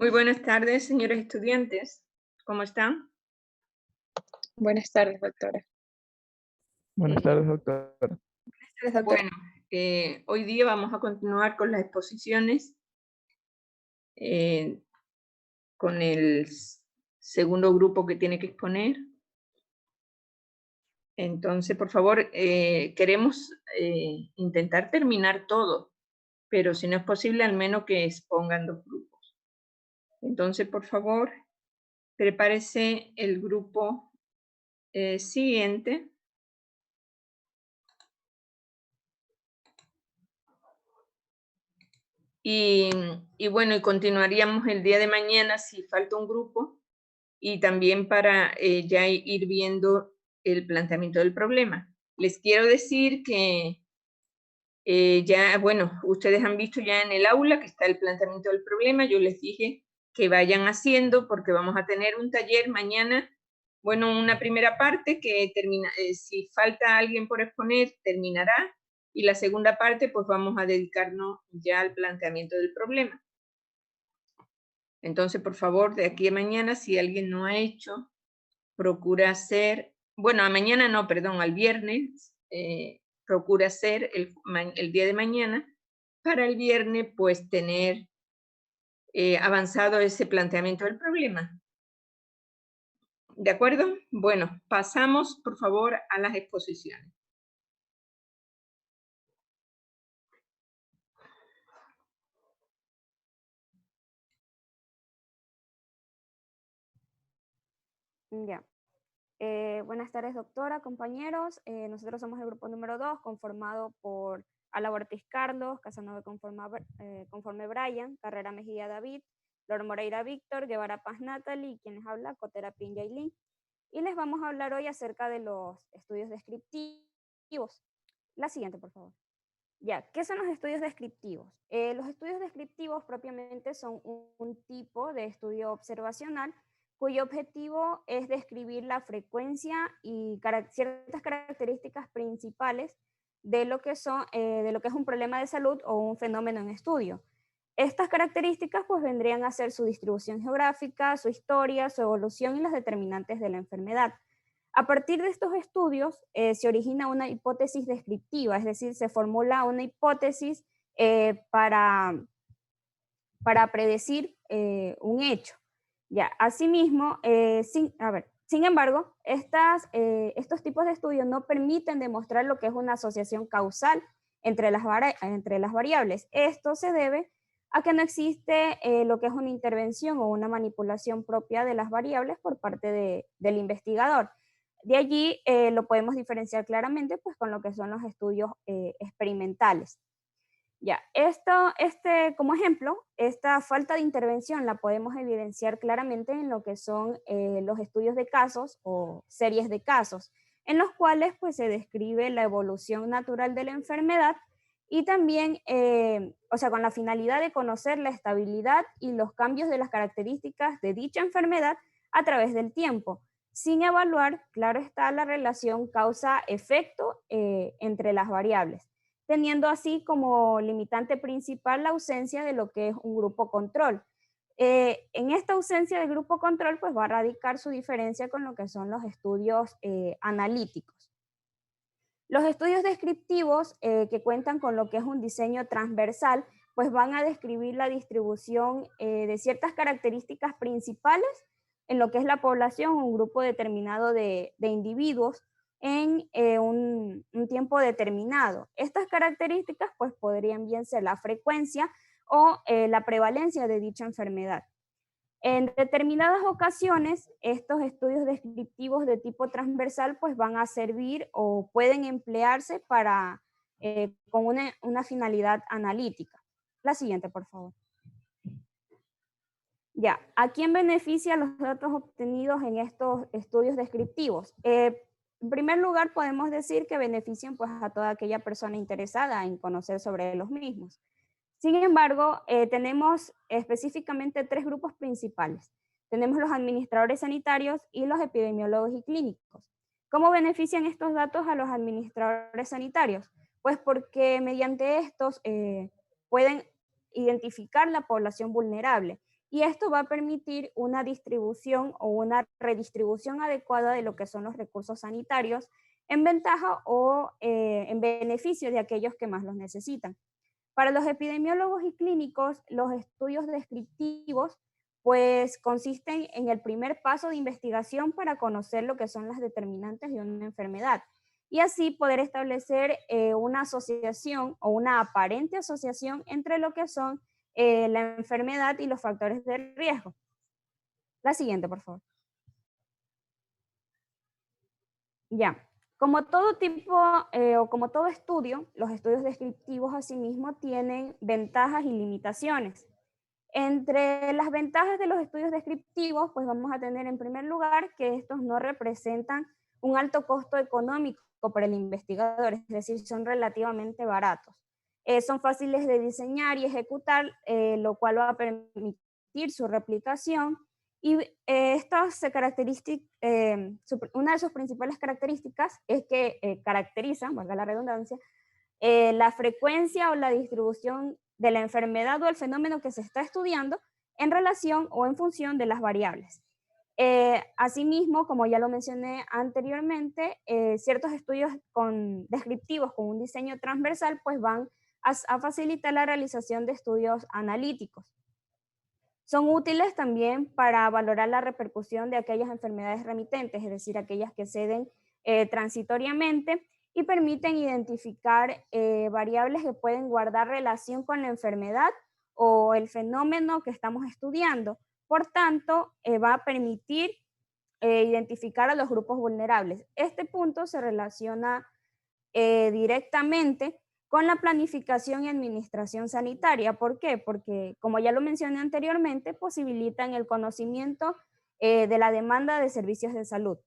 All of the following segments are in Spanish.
Muy buenas tardes, señores estudiantes. ¿Cómo están? Buenas tardes, doctora. Buenas Eh, tardes, doctor. Doctora, bueno, hoy día vamos a continuar con las exposiciones eh, con el segundo grupo que tiene que exponer. Entonces, por favor, queremos intentar terminar todo, pero si no es posible, al menos que expongan dos grupos. Entonces, por favor, prepárese el grupo siguiente. Y, y bueno, y continuaríamos el día de mañana si falta un grupo y también para ya ir viendo el planteamiento del problema. Les quiero decir que ya, bueno, ustedes han visto ya en el aula que está el planteamiento del problema. Yo les dije que vayan haciendo porque vamos a tener un taller mañana. Bueno, una primera parte que termina, si falta alguien por exponer, terminará. Y la segunda parte, pues vamos a dedicarnos ya al planteamiento del problema. Entonces, por favor, de aquí a mañana, si alguien no ha hecho, procura hacer, bueno, a mañana no, perdón, al viernes, procura hacer el día de mañana, para el viernes, pues tener avanzado ese planteamiento del problema. ¿De acuerdo? Bueno, pasamos, por favor, a las exposiciones. ya. Buenas tardes, doctora, compañeros. Nosotros somos el grupo número 2, conformado por Ala Ortiz Carlos, Casanova Conforme Brian, Carrera Mejía David, Lor Moreira Víctor, Guevara Paz Natalie, y quienes habla, Cotera Pin Yailin. Y les vamos a hablar hoy acerca de los estudios descriptivos. La siguiente, por favor. Ya, ¿qué son los estudios descriptivos? Los estudios descriptivos propiamente son un tipo de estudio observacional cuyo objetivo es describir la frecuencia y ciertas características principales de lo que es un problema de salud o un fenómeno en estudio. Estas características pues vendrían a ser su distribución geográfica, su historia, su evolución y las determinantes de la enfermedad. A partir de estos estudios se origina una hipótesis descriptiva, es decir, se formula una hipótesis para predecir un hecho. Ya, asimismo, sin embargo, estos tipos de estudios no permiten demostrar lo que es una asociación causal entre las variables. Esto se debe a que no existe lo que es una intervención o una manipulación propia de las variables por parte del investigador. De allí lo podemos diferenciar claramente pues, con lo que son los estudios experimentales. Ya, como ejemplo, esta falta de intervención la podemos evidenciar claramente en lo que son los estudios de casos o series de casos, en los cuales pues, se describe la evolución natural de la enfermedad y también, con la finalidad de conocer la estabilidad y los cambios de las características de dicha enfermedad a través del tiempo, sin evaluar, claro está, la relación causa-efecto entre las variables, teniendo así como limitante principal la ausencia de lo que es un grupo control. En esta ausencia de grupo control, pues va a radicar su diferencia con lo que son los estudios analíticos. Los estudios descriptivos que cuentan con lo que es un diseño transversal, pues van a describir la distribución de ciertas características principales en lo que es la población, un grupo determinado de individuos, en un tiempo determinado. Estas características pues podrían bien ser la frecuencia o la prevalencia de dicha enfermedad. En determinadas ocasiones, estos estudios descriptivos de tipo transversal pues van a servir o pueden emplearse con una finalidad analítica. La siguiente, por favor. Ya, ¿a quién benefician los datos obtenidos en estos estudios descriptivos? En primer lugar, podemos decir que benefician pues, a toda aquella persona interesada en conocer sobre los mismos. Sin embargo, tenemos específicamente tres grupos principales. Tenemos los administradores sanitarios y los epidemiólogos y clínicos. ¿Cómo benefician estos datos a los administradores sanitarios? Pues porque mediante estos pueden identificar la población vulnerable y esto va a permitir una distribución o una redistribución adecuada de lo que son los recursos sanitarios en ventaja o en beneficio de aquellos que más los necesitan. Para los epidemiólogos y clínicos, los estudios descriptivos pues consisten en el primer paso de investigación para conocer lo que son las determinantes de una enfermedad y así poder establecer una asociación o una aparente asociación entre lo que son la enfermedad y los factores de riesgo. La siguiente, por favor. Ya. Como todo tipo o como todo estudio, los estudios descriptivos asimismo tienen ventajas y limitaciones. Entre las ventajas de los estudios descriptivos, pues vamos a tener en primer lugar que estos no representan un alto costo económico para el investigador, es decir, son relativamente baratos. Son fáciles de diseñar y ejecutar, lo cual va a permitir su replicación. Y una de sus principales características es que caracterizan, valga la redundancia, la frecuencia o la distribución de la enfermedad o el fenómeno que se está estudiando en relación o en función de las variables. Asimismo, como ya lo mencioné anteriormente, ciertos estudios descriptivos con un diseño transversal pues van a facilitar la realización de estudios analíticos. Son útiles también para valorar la repercusión de aquellas enfermedades remitentes, es decir, aquellas que ceden transitoriamente y permiten identificar variables que pueden guardar relación con la enfermedad o el fenómeno que estamos estudiando. Por tanto, va a permitir identificar a los grupos vulnerables. Este punto se relaciona directamente con la planificación y administración sanitaria. ¿Por qué? Porque, como ya lo mencioné anteriormente, posibilitan el conocimiento de la demanda de servicios de salud.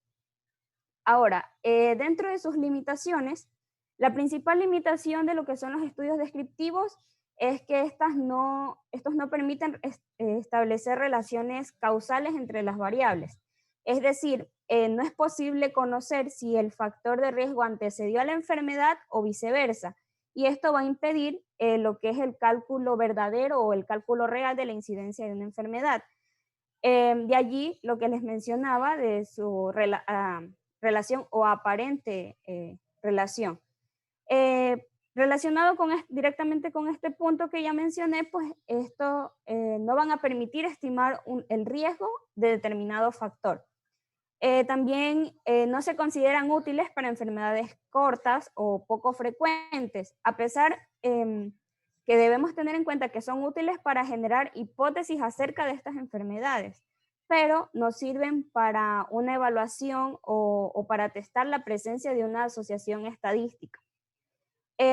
Ahora, dentro de sus limitaciones, la principal limitación de lo que son los estudios descriptivos es que estos no permiten establecer relaciones causales entre las variables. Es decir, no es posible conocer si el factor de riesgo antecedió a la enfermedad o viceversa. Y esto va a impedir lo que es el cálculo verdadero o el cálculo real de la incidencia de una enfermedad. De allí lo que les mencionaba de su relación o aparente relación. Relacionado directamente con este punto que ya mencioné, pues esto no van a permitir estimar el riesgo de determinado factor. También no se consideran útiles para enfermedades cortas o poco frecuentes, a pesar que debemos tener en cuenta que son útiles para generar hipótesis acerca de estas enfermedades, pero no sirven para una evaluación o para testar la presencia de una asociación estadística.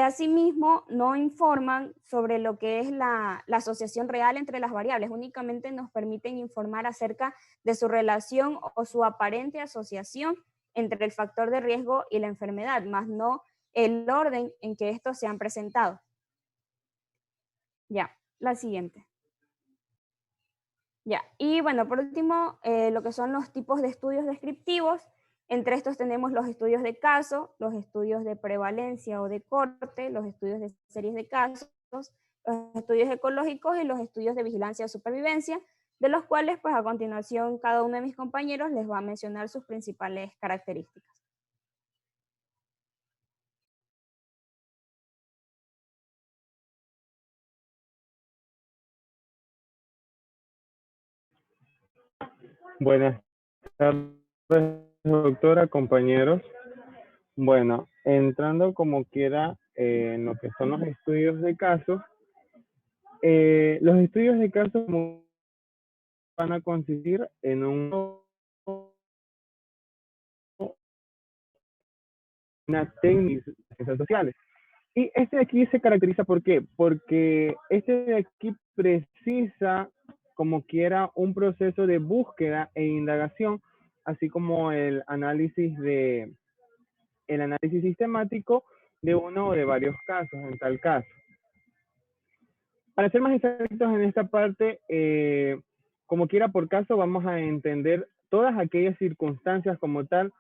Asimismo, no informan sobre lo que es la asociación real entre las variables, únicamente nos permiten informar acerca de su relación o su aparente asociación entre el factor de riesgo y la enfermedad, más no el orden en que estos se han presentado. Ya, la siguiente. Ya, y bueno, por último, lo que son los tipos de estudios descriptivos. Entre estos tenemos los estudios de caso, los estudios de prevalencia o de corte, los estudios de series de casos, los estudios ecológicos y los estudios de vigilancia o supervivencia, de los cuales pues a continuación cada uno de mis compañeros les va a mencionar sus principales características. Buenas tardes, doctora, compañeros. Bueno, entrando como quiera en lo que son los estudios de casos, los estudios de casos van a consistir en una técnica de ciencias sociales. Y este de aquí se caracteriza ¿por qué? Porque este de aquí precisa como quiera un proceso de búsqueda e indagación, así como el análisis sistemático de uno o de varios casos en tal caso. Para ser más exactos en esta parte, como quiera por caso, vamos a entender todas aquellas circunstancias como tal,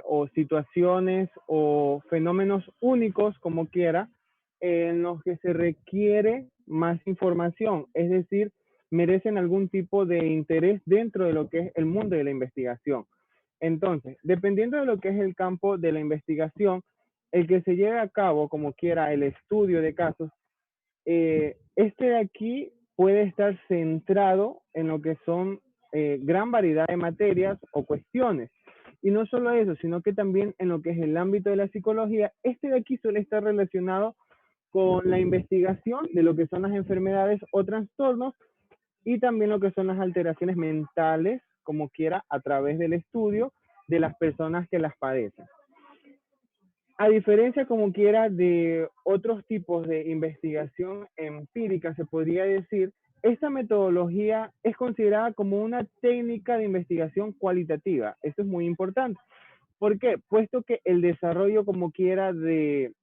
o situaciones o fenómenos únicos como quiera, en los que se requiere más información, es decir, merecen algún tipo de interés dentro de lo que es el mundo de la investigación. Entonces, dependiendo de lo que es el campo de la investigación, el que se lleve a cabo, como quiera, el estudio de casos, este de aquí puede estar centrado en lo que son gran variedad de materias o cuestiones. Y no solo eso, sino que también en lo que es el ámbito de la psicología, este de aquí suele estar relacionado con la investigación de lo que son las enfermedades o trastornos y también lo que son las alteraciones mentales, como quiera, a través del estudio de las personas que las padecen. A diferencia, como quiera, de otros tipos de investigación empírica, se podría decir, esta metodología es considerada como una técnica de investigación cualitativa. Esto es muy importante. ¿Por qué? Puesto que el desarrollo, como quiera, de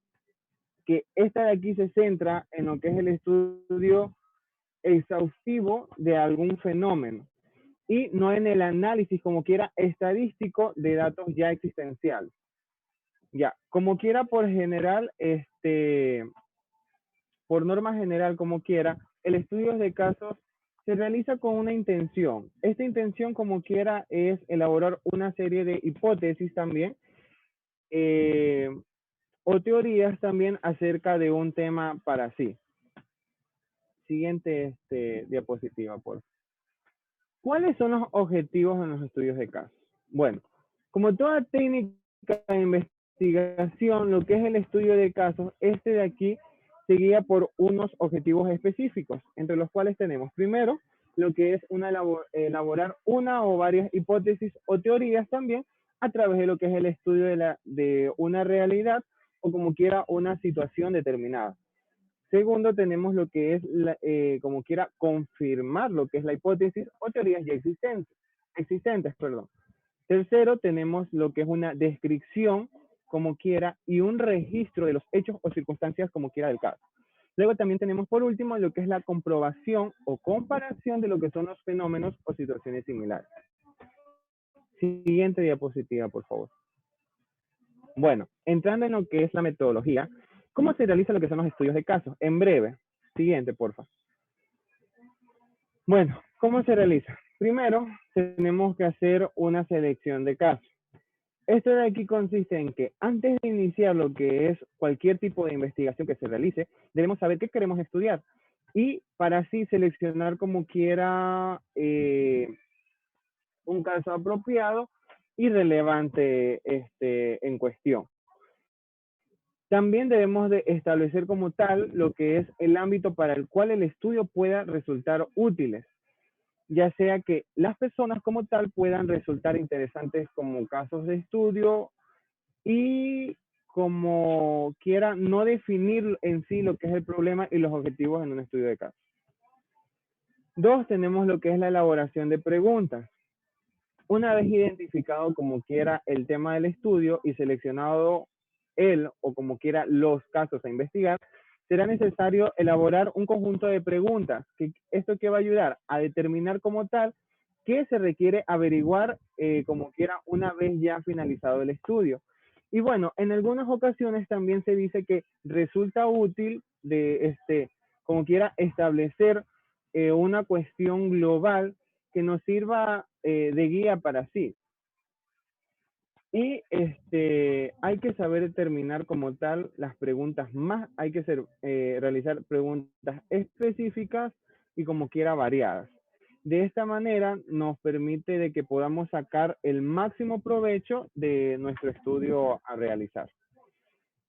que esta de aquí se centra en lo que es el estudio exhaustivo de algún fenómeno y no en el análisis, como quiera, estadístico de datos ya existenciales. Ya, como quiera, por general, por norma general, como quiera, el estudio de casos se realiza con una intención. Esta intención, como quiera, es elaborar una serie de hipótesis también, o teorías también acerca de un tema para sí. Siguiente diapositiva, por favor. ¿Cuáles son los objetivos en los estudios de casos? Bueno, como toda técnica de investigación, lo que es el estudio de casos, este de aquí se guía por unos objetivos específicos, entre los cuales tenemos primero lo que es elaborar una o varias hipótesis o teorías también a través de lo que es el estudio de una realidad o como quiera una situación determinada. Segundo, tenemos lo que es, como quiera, confirmar lo que es la hipótesis o teorías ya existentes. Tercero, tenemos lo que es una descripción, como quiera, y un registro de los hechos o circunstancias, como quiera, del caso. Luego también tenemos, por último, lo que es la comprobación o comparación de lo que son los fenómenos o situaciones similares. Siguiente diapositiva, por favor. Bueno, entrando en lo que es la metodología, ¿cómo se realiza lo que son los estudios de casos? En breve. Siguiente, porfa. Bueno, ¿cómo se realiza? Primero, tenemos que hacer una selección de casos. Esto de aquí consiste en que antes de iniciar lo que es cualquier tipo de investigación que se realice, debemos saber qué queremos estudiar. Y para así seleccionar como quiera un caso apropiado y relevante en cuestión. También debemos de establecer como tal lo que es el ámbito para el cual el estudio pueda resultar útiles, ya sea que las personas como tal puedan resultar interesantes como casos de estudio y como quiera no definir en sí lo que es el problema y los objetivos en un estudio de caso. Dos, tenemos lo que es la elaboración de preguntas. Una vez identificado como quiera el tema del estudio y seleccionado él o como quiera los casos a investigar, será necesario elaborar un conjunto de preguntas. ¿Esto qué va a ayudar? A determinar como tal qué se requiere averiguar como quiera una vez ya finalizado el estudio. Y bueno, en algunas ocasiones también se dice que resulta útil de como quiera establecer una cuestión global que nos sirva de guía para sí. Y hay que saber determinar como tal las preguntas más, hay que realizar preguntas específicas y como quiera variadas. De esta manera nos permite de que podamos sacar el máximo provecho de nuestro estudio a realizar.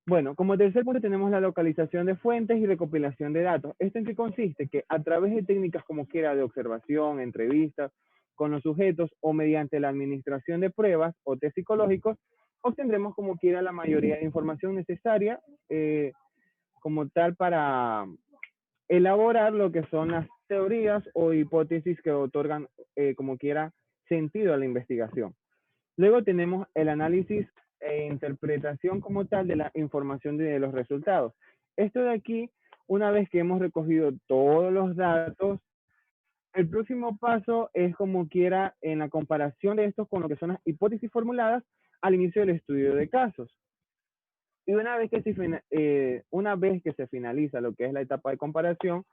Bueno, como tercer punto tenemos la localización de fuentes y recopilación de datos. ¿Esto en qué consiste? Que a través de técnicas como quiera de observación, entrevistas con los sujetos o mediante la administración de pruebas o test psicológicos, obtendremos como quiera la mayoría de información necesaria como tal para elaborar lo que son las teorías o hipótesis que otorgan como quiera sentido a la investigación. Luego tenemos el análisis e interpretación como tal de la información de los resultados. Esto de aquí, una vez que hemos recogido todos los datos, el próximo paso es como quiera en la comparación de estos con lo que son las hipótesis formuladas al inicio del estudio de casos. Y una vez que se finaliza lo que es la etapa de comparación,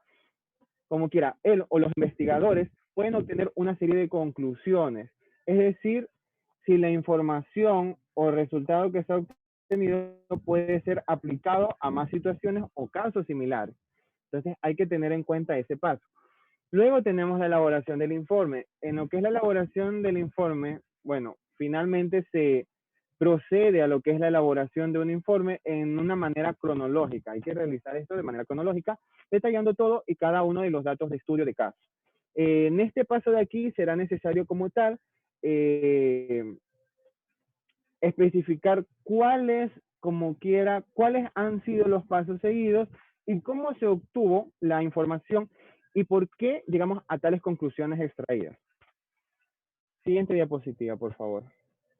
como quiera, él o los investigadores pueden obtener una serie de conclusiones. Es decir, si la información o resultado que se ha obtenido puede ser aplicado a más situaciones o casos similares. Entonces hay que tener en cuenta ese paso. Luego tenemos la elaboración del informe. En lo que es la elaboración del informe, bueno, finalmente se procede a lo que es la elaboración de un informe en una manera cronológica. Hay que realizar esto de manera cronológica, detallando todo y cada uno de los datos de estudio de caso. En este paso de aquí será necesario como tal especificar cuáles, como quiera, cuáles han sido los pasos seguidos y cómo se obtuvo la información y por qué llegamos a tales conclusiones extraídas. Siguiente diapositiva, por favor.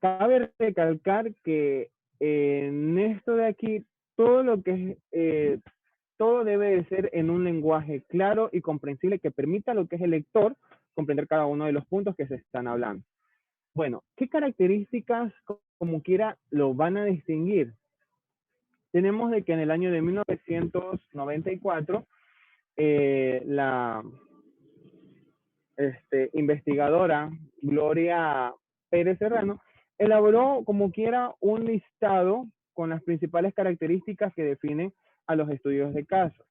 Cabe recalcar que en esto de aquí, todo lo que es, todo debe de ser en un lenguaje claro y comprensible que permita a lo que es el lector comprender cada uno de los puntos que se están hablando. Bueno, ¿qué características, como quiera, lo van a distinguir? Tenemos de que en el año de 1994, la investigadora Gloria Pérez Serrano elaboró como quiera un listado con las principales características que definen a los estudios de casos.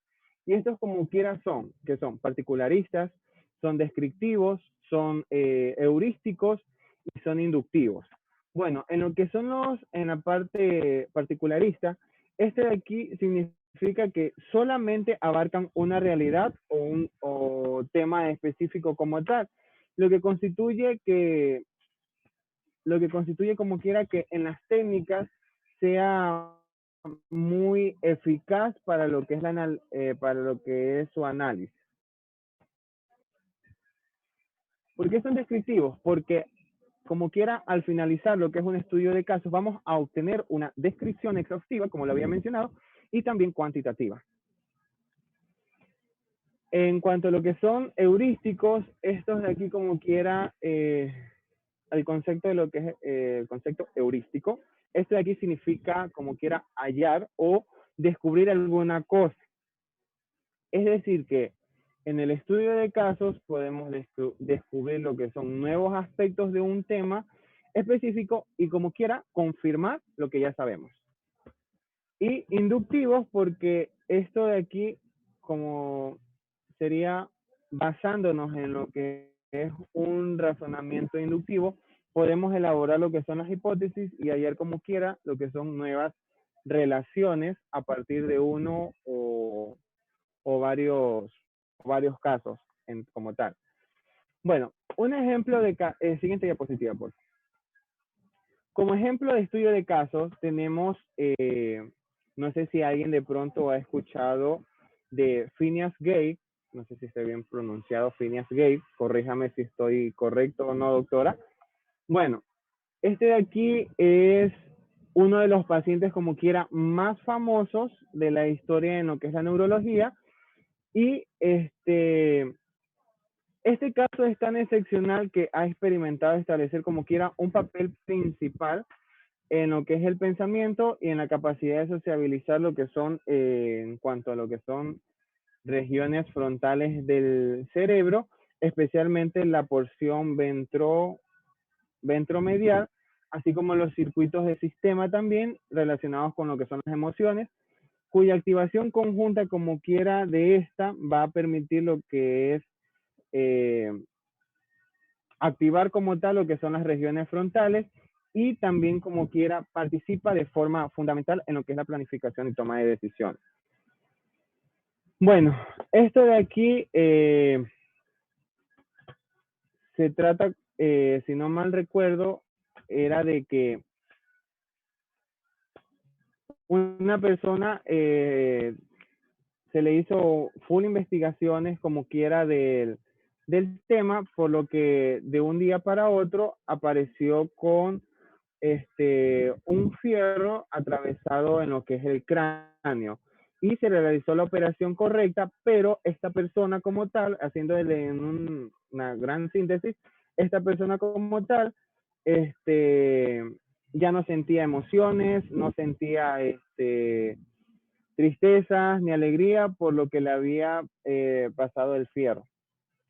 Y estos como quiera son, que son particularistas, son descriptivos, son heurísticos y son inductivos. Bueno, en lo que son en la parte particularista, este de aquí significa que solamente abarcan una realidad o un tema específico como tal, lo que constituye como quiera que en las técnicas sea muy eficaz para lo que es su análisis. ¿Por qué son descriptivos? Porque como quiera, al finalizar lo que es un estudio de casos, vamos a obtener una descripción exhaustiva, como lo había mencionado, y también cuantitativa. En cuanto a lo que son heurísticos, estos de aquí como quiera, el concepto de lo que es el concepto heurístico, este de aquí significa como quiera hallar o descubrir alguna cosa. Es decir que en el estudio de casos podemos descubrir lo que son nuevos aspectos de un tema específico y como quiera confirmar lo que ya sabemos. Y inductivos porque esto de aquí como sería basándonos en lo que es un razonamiento inductivo, podemos elaborar lo que son las hipótesis y hallar como quiera lo que son nuevas relaciones a partir de uno o varios casos como tal. Bueno, un ejemplo de siguiente diapositiva, por favor. Como ejemplo de estudio de casos tenemos, no sé si alguien de pronto ha escuchado de Phineas Gage, no sé si está bien pronunciado Phineas Gage, corríjame si estoy correcto o no, doctora. Bueno, este de aquí es uno de los pacientes como quiera más famosos de la historia en lo que es la neurología. Y este caso es tan excepcional que ha experimentado establecer como quiera un papel principal en lo que es el pensamiento y en la capacidad de sociabilizar lo que son, en cuanto a lo que son regiones frontales del cerebro, especialmente la porción ventromedial, así como los circuitos de sistema también relacionados con lo que son las emociones, cuya activación conjunta como quiera de esta va a permitir lo que es activar como tal lo que son las regiones frontales y también como quiera participa de forma fundamental en lo que es la planificación y toma de decisiones. Bueno, esto de aquí se trata, si no mal recuerdo, era de que una persona se le hizo full investigaciones como quiera del tema, por lo que de un día para otro apareció con un fierro atravesado en lo que es el cráneo y se realizó la operación correcta, pero esta persona como tal, haciéndole una gran síntesis, esta persona como tal, ya no sentía emociones, no sentía tristezas ni alegría por lo que le había pasado el fierro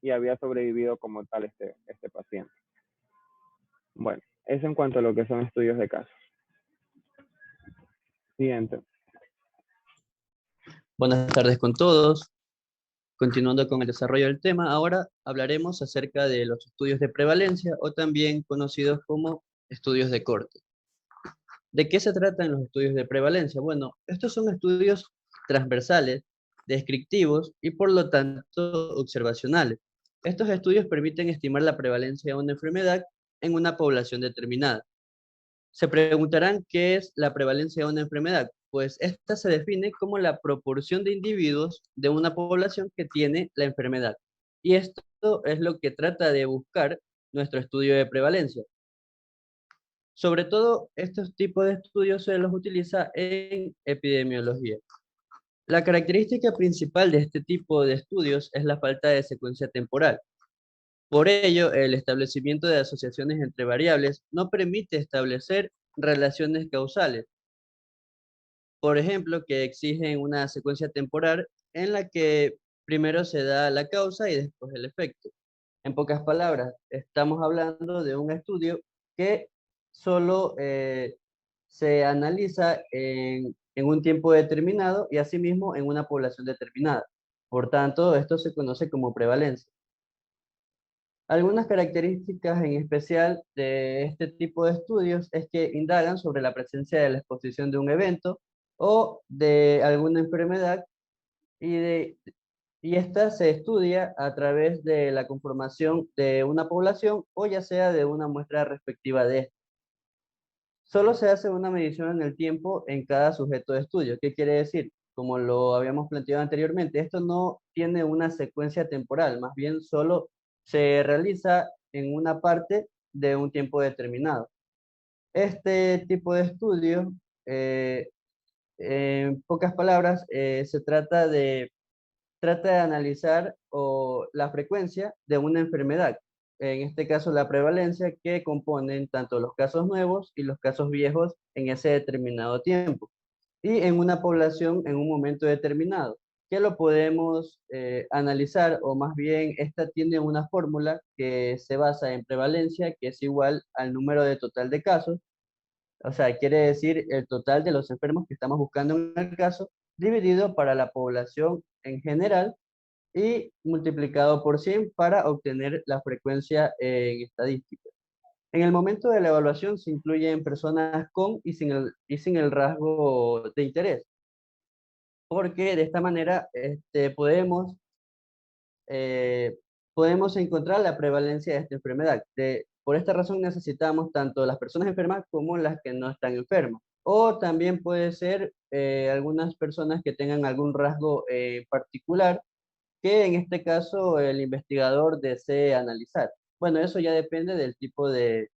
y había sobrevivido como tal este paciente. Bueno, eso en cuanto a lo que son estudios de casos. Siguiente. Buenas tardes con todos. Continuando con el desarrollo del tema, ahora hablaremos acerca de los estudios de prevalencia o también conocidos como estudios de corte. ¿De qué se tratan los estudios de prevalencia? Bueno, estos son estudios transversales, descriptivos y por lo tanto observacionales. Estos estudios permiten estimar la prevalencia de una enfermedad en una población determinada. Se preguntarán qué es la prevalencia de una enfermedad. Pues esta se define como la proporción de individuos de una población que tiene la enfermedad. Y esto es lo que trata de buscar nuestro estudio de prevalencia. Sobre todo, estos tipos de estudios se los utiliza en epidemiología. La característica principal de este tipo de estudios es la falta de secuencia temporal. Por ello, el establecimiento de asociaciones entre variables no permite establecer relaciones causales. Por ejemplo, que exigen una secuencia temporal en la que primero se da la causa y después el efecto. En pocas palabras, estamos hablando de un estudio que solo se analiza en un tiempo determinado y asimismo en una población determinada. Por tanto, esto se conoce como prevalencia. Algunas características en especial de este tipo de estudios es que indagan sobre la presencia de la exposición de un evento o de alguna enfermedad y esta se estudia a través de la conformación de una población o ya sea de una muestra respectiva de esta. Solo se hace una medición en el tiempo en cada sujeto de estudio. ¿Qué quiere decir? Como lo habíamos planteado anteriormente, esto no tiene una secuencia temporal, más bien solo se realiza en una parte de un tiempo determinado. Este tipo de estudio, en pocas palabras, se trata de analizar la frecuencia de una enfermedad, en este caso la prevalencia que componen tanto los casos nuevos y los casos viejos en ese determinado tiempo y en una población en un momento determinado, que lo podemos analizar, o más bien esta tiene una fórmula que se basa en prevalencia, que es igual al número de total de casos, o sea, quiere decir el total de los enfermos que estamos buscando en el caso, dividido para la población en general, y multiplicado por 100 para obtener la frecuencia en estadística. En el momento de la evaluación se incluyen personas con y sin el rasgo de interés, porque de esta manera podemos encontrar la prevalencia de esta enfermedad. Por esta razón necesitamos tanto las personas enfermas como las que no están enfermas. O también puede ser algunas personas que tengan algún rasgo particular que en este caso el investigador desee analizar. Bueno, eso ya depende del tipo de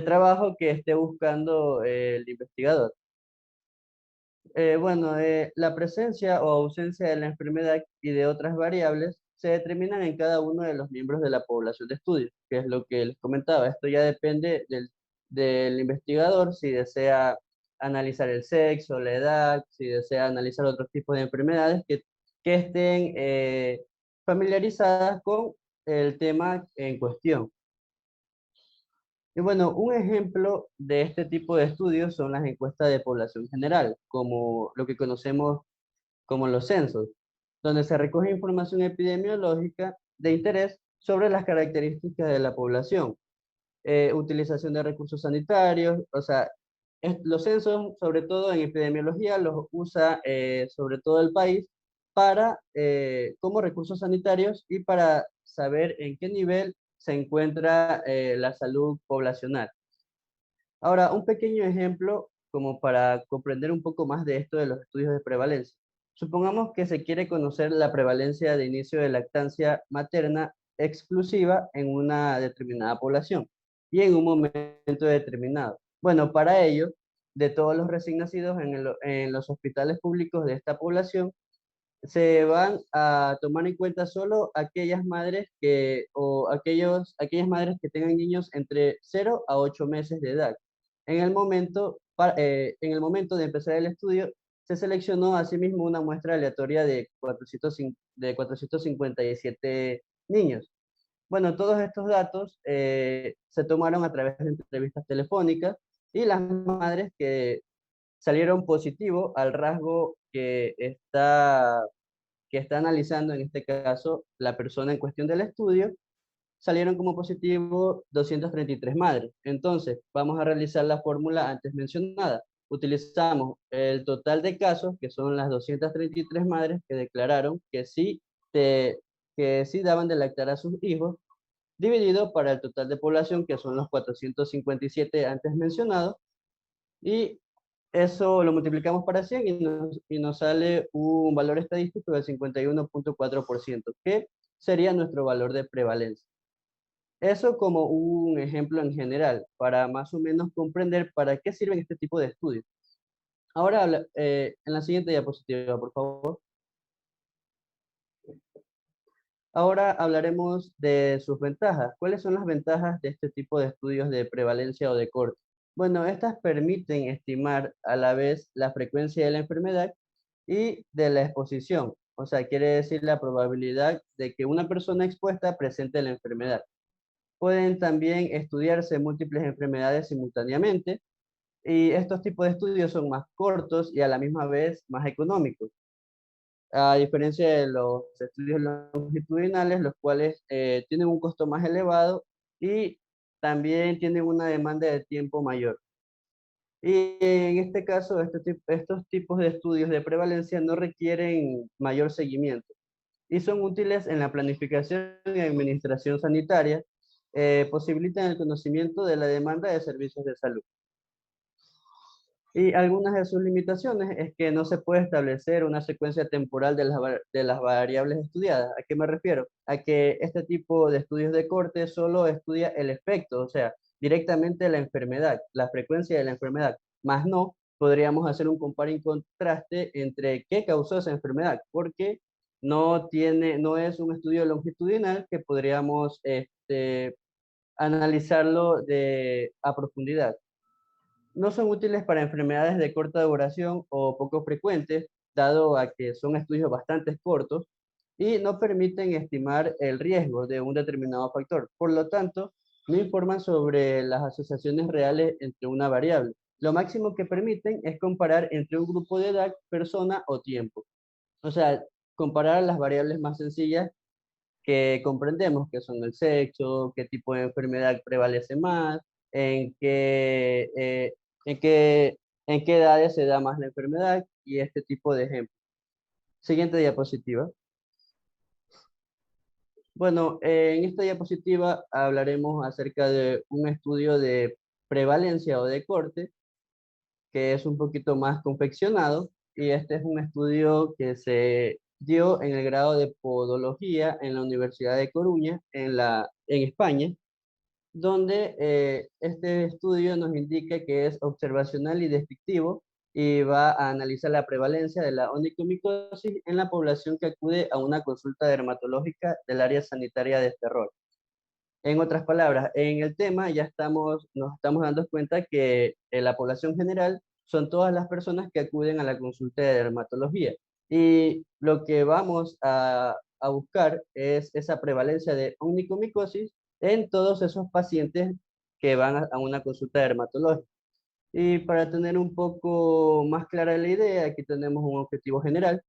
trabajo que esté buscando el investigador. La presencia o ausencia de la enfermedad y de otras variables se determinan en cada uno de los miembros de la población de estudio, que es lo que les comentaba. Esto ya depende del investigador, si desea analizar el sexo, la edad, si desea analizar otros tipos de enfermedades que estén familiarizadas con el tema en cuestión. Y bueno, un ejemplo de este tipo de estudios son las encuestas de población general, como lo que conocemos como los censos, donde se recoge información epidemiológica de interés sobre las características de la población, utilización de recursos sanitarios, o sea, los censos, sobre todo en epidemiología, los usa sobre todo el país para, como recursos sanitarios y para saber en qué nivel se encuentra la salud poblacional. Ahora, un pequeño ejemplo como para comprender un poco más de esto de los estudios de prevalencia. Supongamos que se quiere conocer la prevalencia de inicio de lactancia materna exclusiva en una determinada población y en un momento determinado. Bueno, para ello, de todos los recién nacidos en los hospitales públicos de esta población, se van a tomar en cuenta solo aquellas madres aquellas madres que tengan niños entre 0 a 8 meses de edad. En el momento de empezar el estudio, se seleccionó asimismo una muestra aleatoria de 457 niños. Bueno, todos estos datos se tomaron a través de entrevistas telefónicas y las madres que salieron positivo al rasgo que está analizando en este caso la persona en cuestión del estudio, salieron como positivo 233 madres. Entonces, vamos a realizar la fórmula antes mencionada. Utilizamos el total de casos, que son las 233 madres que declararon que sí daban de lactar a sus hijos, dividido para el total de población, que son los 457 antes mencionados, y eso lo multiplicamos para 100 y nos sale un valor estadístico del 51.4%, que sería nuestro valor de prevalencia. Eso como un ejemplo en general, para más o menos comprender para qué sirven este tipo de estudios. Ahora, en la siguiente diapositiva, por favor. Ahora hablaremos de sus ventajas. ¿Cuáles son las ventajas de este tipo de estudios de prevalencia o de corte? Bueno, estas permiten estimar a la vez la frecuencia de la enfermedad y de la exposición. O sea, quiere decir la probabilidad de que una persona expuesta presente la enfermedad. Pueden también estudiarse múltiples enfermedades simultáneamente y estos tipos de estudios son más cortos y a la misma vez más económicos. A diferencia de los estudios longitudinales, los cuales tienen un costo más elevado y también tienen una demanda de tiempo mayor. Y en este caso, estos tipos de estudios de prevalencia no requieren mayor seguimiento y son útiles en la planificación y administración sanitaria, posibilitan el conocimiento de la demanda de servicios de salud. Y algunas de sus limitaciones es que no se puede establecer una secuencia temporal de las variables estudiadas. ¿A qué me refiero? A que este tipo de estudios de corte solo estudia el efecto, o sea, directamente la enfermedad, la frecuencia de la enfermedad, más no podríamos hacer un comparo y contraste entre qué causó esa enfermedad, porque no es un estudio longitudinal que podríamos analizarlo a profundidad. No son útiles para enfermedades de corta duración o poco frecuentes, dado a que son estudios bastante cortos y no permiten estimar el riesgo de un determinado factor. Por lo tanto, no informan sobre las asociaciones reales entre una variable. Lo máximo que permiten es comparar entre un grupo de edad, persona o tiempo. O sea, comparar las variables más sencillas que comprendemos, que son el sexo, qué tipo de enfermedad prevalece más, en qué, en qué, en qué edades se da más la enfermedad y este tipo de ejemplos. Siguiente diapositiva. Bueno, en esta diapositiva hablaremos acerca de un estudio de prevalencia o de corte, que es un poquito más confeccionado, y este es un estudio que se dio en el grado de podología en la Universidad de Coruña, en España, donde este estudio nos indica que es observacional y descriptivo y va a analizar la prevalencia de la onicomicosis en la población que acude a una consulta dermatológica del área sanitaria de este rol. En otras palabras, en el tema nos estamos dando cuenta que la población general son todas las personas que acuden a la consulta de dermatología. Y lo que vamos a buscar es esa prevalencia de onicomicosis en todos esos pacientes que van a una consulta dermatológica. Y para tener un poco más clara la idea, aquí tenemos un objetivo general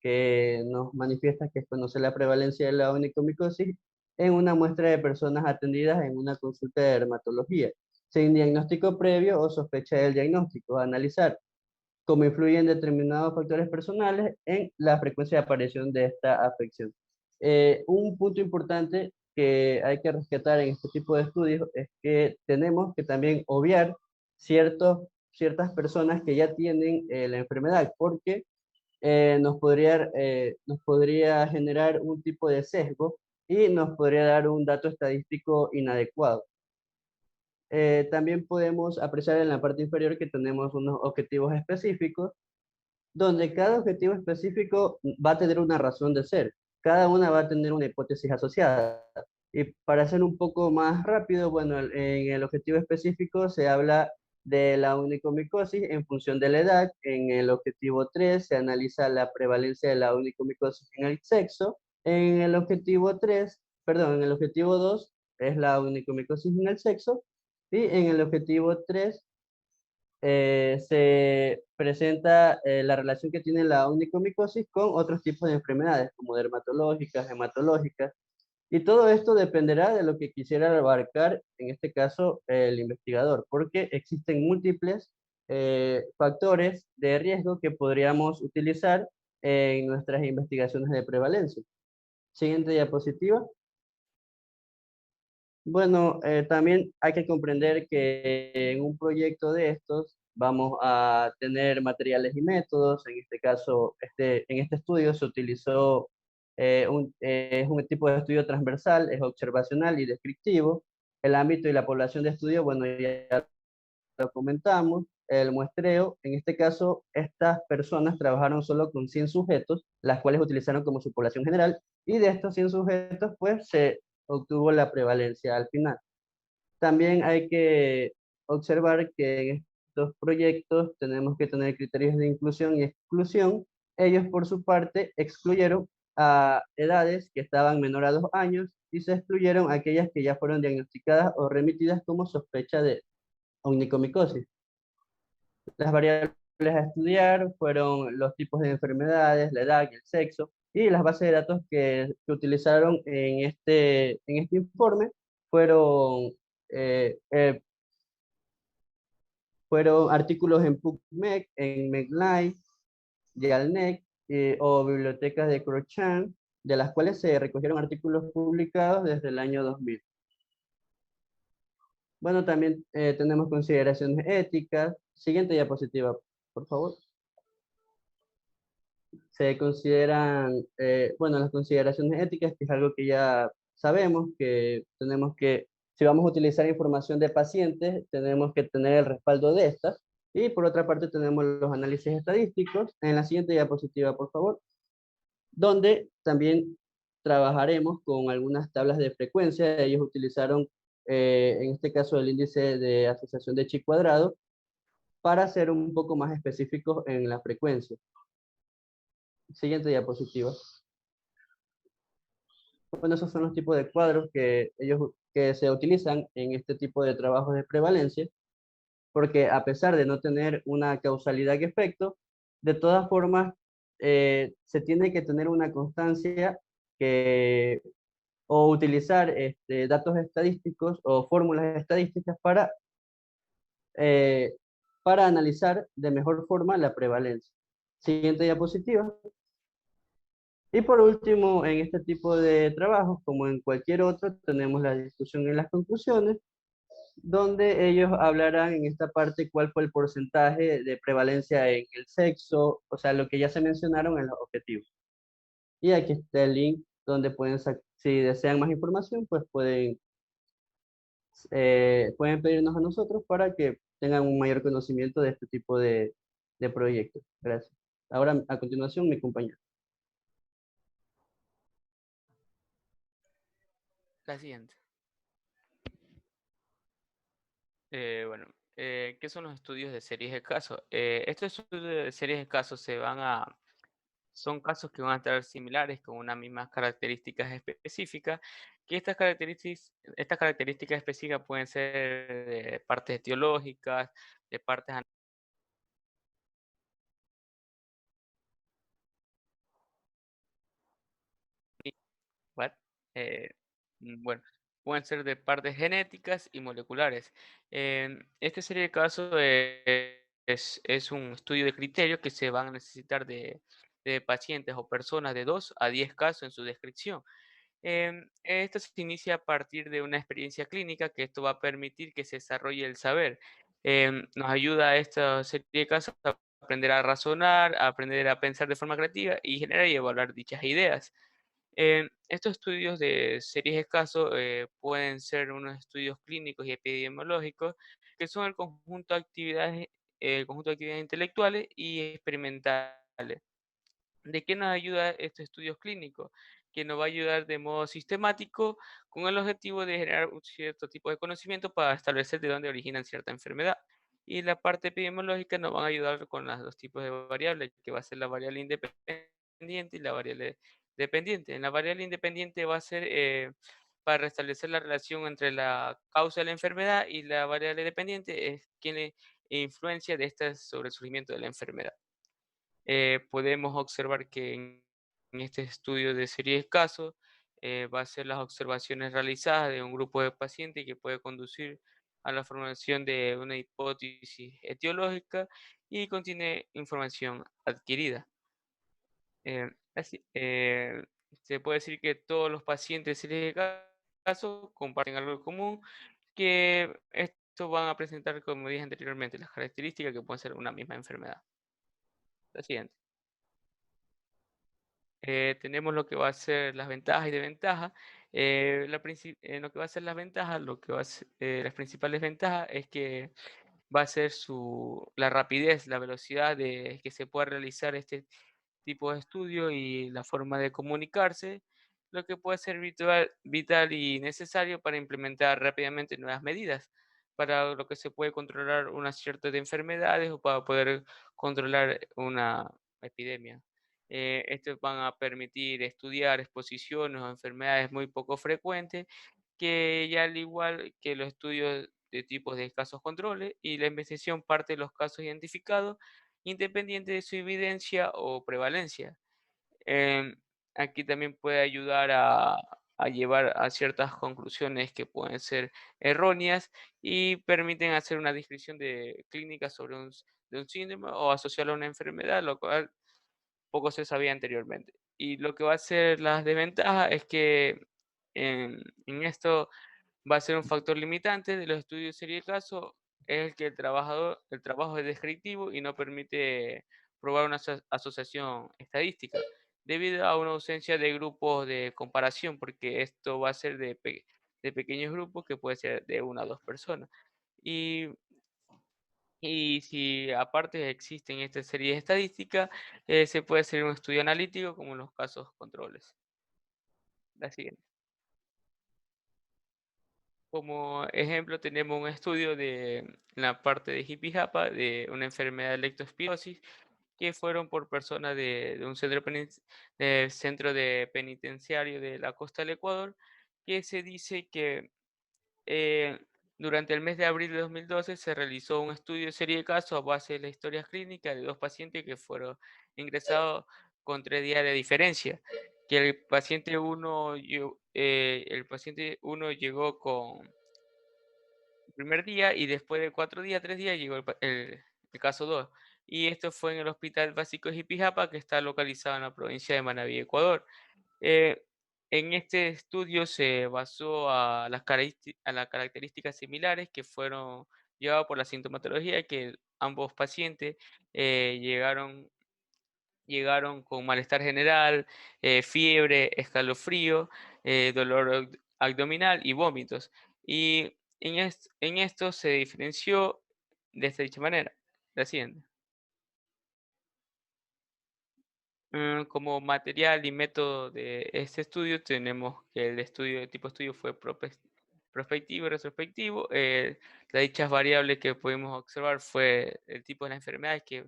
que nos manifiesta que es conocer la prevalencia de la onicomicosis en una muestra de personas atendidas en una consulta de dermatología, sin diagnóstico previo o sospecha del diagnóstico, analizar cómo influyen determinados factores personales en la frecuencia de aparición de esta afección. Un punto importante que hay que rescatar en este tipo de estudios es que tenemos que también obviar ciertas personas que ya tienen la enfermedad, porque nos podría generar un tipo de sesgo y nos podría dar un dato estadístico inadecuado. También podemos apreciar en la parte inferior que tenemos unos objetivos específicos, donde cada objetivo específico va a tener una razón de ser. Cada una va a tener una hipótesis asociada. Y para hacer un poco más rápido, bueno, en el objetivo específico se habla de la onicomicosis en función de la edad. En el objetivo 3 se analiza la prevalencia de la onicomicosis en el sexo. En el objetivo 3, perdón, en el objetivo 2 es la onicomicosis en el sexo. Y en el objetivo 3 se presenta la relación que tiene la onicomicosis con otros tipos de enfermedades, como dermatológicas, hematológicas, y todo esto dependerá de lo que quisiera abarcar, en este caso, el investigador, porque existen múltiples factores de riesgo que podríamos utilizar en nuestras investigaciones de prevalencia. Siguiente diapositiva. Bueno, también hay que comprender que en un proyecto de estos vamos a tener materiales y métodos. En este caso, en este estudio se utilizó es un tipo de estudio transversal, es observacional y descriptivo. El ámbito y la población de estudio, bueno, ya lo comentamos. El muestreo, en este caso, estas personas trabajaron solo con 100 sujetos, las cuales utilizaron como su población general, y de estos 100 sujetos, pues se obtuvo la prevalencia al final. También hay que observar que en estos proyectos tenemos que tener criterios de inclusión y exclusión. Ellos, por su parte, excluyeron a edades que estaban menor a 2 años y se excluyeron a aquellas que ya fueron diagnosticadas o remitidas como sospecha de onicomicosis. Las variables a estudiar fueron los tipos de enfermedades, la edad y el sexo, y las bases de datos que utilizaron en este informe fueron, eh, eh, fueron artículos en PubMed, en medLife, Jalnec, o bibliotecas de Crochan, de las cuales se recogieron artículos publicados desde el año 2000. Bueno, también tenemos consideraciones éticas. Siguiente diapositiva, por favor. Se consideran, bueno, las consideraciones éticas, que es algo que ya sabemos, que tenemos que, si vamos a utilizar información de pacientes, tenemos que tener el respaldo de estas. Y por otra parte tenemos los análisis estadísticos. En la siguiente diapositiva, por favor, donde también trabajaremos con algunas tablas de frecuencia. Ellos utilizaron, en este caso, el índice de asociación de chi cuadrado para ser un poco más específicos en la frecuencia. Siguiente diapositiva. Bueno, esos son los tipos de cuadros que se utilizan en este tipo de trabajos de prevalencia, porque a pesar de no tener una causalidad y efecto, de todas formas, se tiene que tener una constancia o utilizar datos estadísticos o fórmulas estadísticas para analizar de mejor forma la prevalencia. Siguiente diapositiva. Y por último, en este tipo de trabajos, como en cualquier otro, tenemos la discusión en las conclusiones, donde ellos hablarán en esta parte cuál fue el porcentaje de prevalencia en el sexo, o sea, lo que ya se mencionaron en los objetivos. Y aquí está el link donde pueden, si desean más información, pues pueden pedirnos a nosotros para que tengan un mayor conocimiento de este tipo de proyectos. Gracias. Ahora, a continuación, mi compañero. La siguiente. Bueno, ¿qué son los estudios de series de casos? Estos estudios de series de casos son casos que van a estar similares con unas mismas características específicas, que estas características específicas pueden ser de partes etiológicas, de partes what? Eh, bueno, pueden ser de partes genéticas y moleculares. Este serie de casos es un estudio de criterio que se van a necesitar de pacientes o personas de 2 a 10 casos en su descripción. Esto se inicia a partir de una experiencia clínica, que esto va a permitir que se desarrolle el saber. Nos ayuda a esta serie de casos a aprender a razonar, a aprender a pensar de forma creativa y generar y evaluar dichas ideas. Estos estudios de series de casos pueden ser unos estudios clínicos y epidemiológicos, que son el conjunto de actividades intelectuales y experimentales. ¿De qué nos ayuda estos estudios clínicos? Que nos va a ayudar de modo sistemático con el objetivo de generar un cierto tipo de conocimiento para establecer de dónde originan cierta enfermedad. y la parte epidemiológica nos van a ayudar con los dos tipos de variables, que va a ser la variable independiente y la variable dependiente. En la variable independiente va a ser para restablecer la relación entre la causa de la enfermedad, y la variable dependiente es quien le influencia de esta sobre el surgimiento de la enfermedad. Podemos observar que en este estudio de serie de casos va a ser las observaciones realizadas de un grupo de pacientes que puede conducir a la formulación de una hipótesis etiológica y contiene información adquirida. Se puede decir que todos los pacientes de serie de casos comparten algo en común, que estos van a presentar, como dije anteriormente, las características que pueden ser una misma enfermedad. La siguiente. Tenemos lo que va a ser las ventajas y desventajas. Lo que va a ser las ventajas, las principales ventajas es que va a ser la rapidez, la velocidad de que se pueda realizar este tipo de estudio y la forma de comunicarse, lo que puede ser vital y necesario para implementar rápidamente nuevas medidas, para lo que se puede controlar una cierta de enfermedades o para poder controlar una epidemia. Estos van a permitir estudiar exposiciones o enfermedades muy poco frecuentes, que ya al igual que los estudios de tipos de casos controles, y la investigación parte de los casos identificados, independiente de su evidencia o prevalencia. Em, Aquí también puede ayudar a llevar a ciertas conclusiones que pueden ser erróneas y permiten hacer una descripción de clínica sobre de un síndrome o asociarlo a una enfermedad, lo cual poco se sabía anteriormente. Y lo que va a ser las desventajas es que en esto va a ser un factor limitante de los estudios de serie de caso, es el que el trabajo es descriptivo y no permite probar una asociación estadística, debido a una ausencia de grupos de comparación, porque esto va a ser de pequeños grupos que puede ser de una a dos personas. Y, y si aparte existen estas series estadísticas, se puede hacer un estudio analítico como en los casos controles. La siguiente. Como ejemplo, tenemos un estudio de la parte de Hippie-Japa de una enfermedad de leptospirosis, que fueron por personas de un centro de penitenciario de la costa del Ecuador, que se dice que eh, durante el mes de abril de 2012 se realizó un estudio de serie de casos a base de las historias clínicas de dos pacientes que fueron ingresados con 3 días de diferencia. Que el paciente uno llegó con el primer día, y después de 4 días, 3 días, llegó el caso 2. Y esto fue en el Hospital Básico de Jipijapa, que está localizado en la provincia de Manabí, Ecuador. Eh, en este estudio se basó a las características similares que fueron llevadas por la sintomatología, que ambos pacientes llegaron con malestar general, fiebre, escalofrío, dolor abdominal y vómitos. Y en esto se diferenció de esta dicha manera. La siguiente. Como material y método de este estudio tenemos que el estudio de tipo estudio fue prospectivo y retrospectivo. Las dichas variables que pudimos observar fue el tipo de las enfermedades, que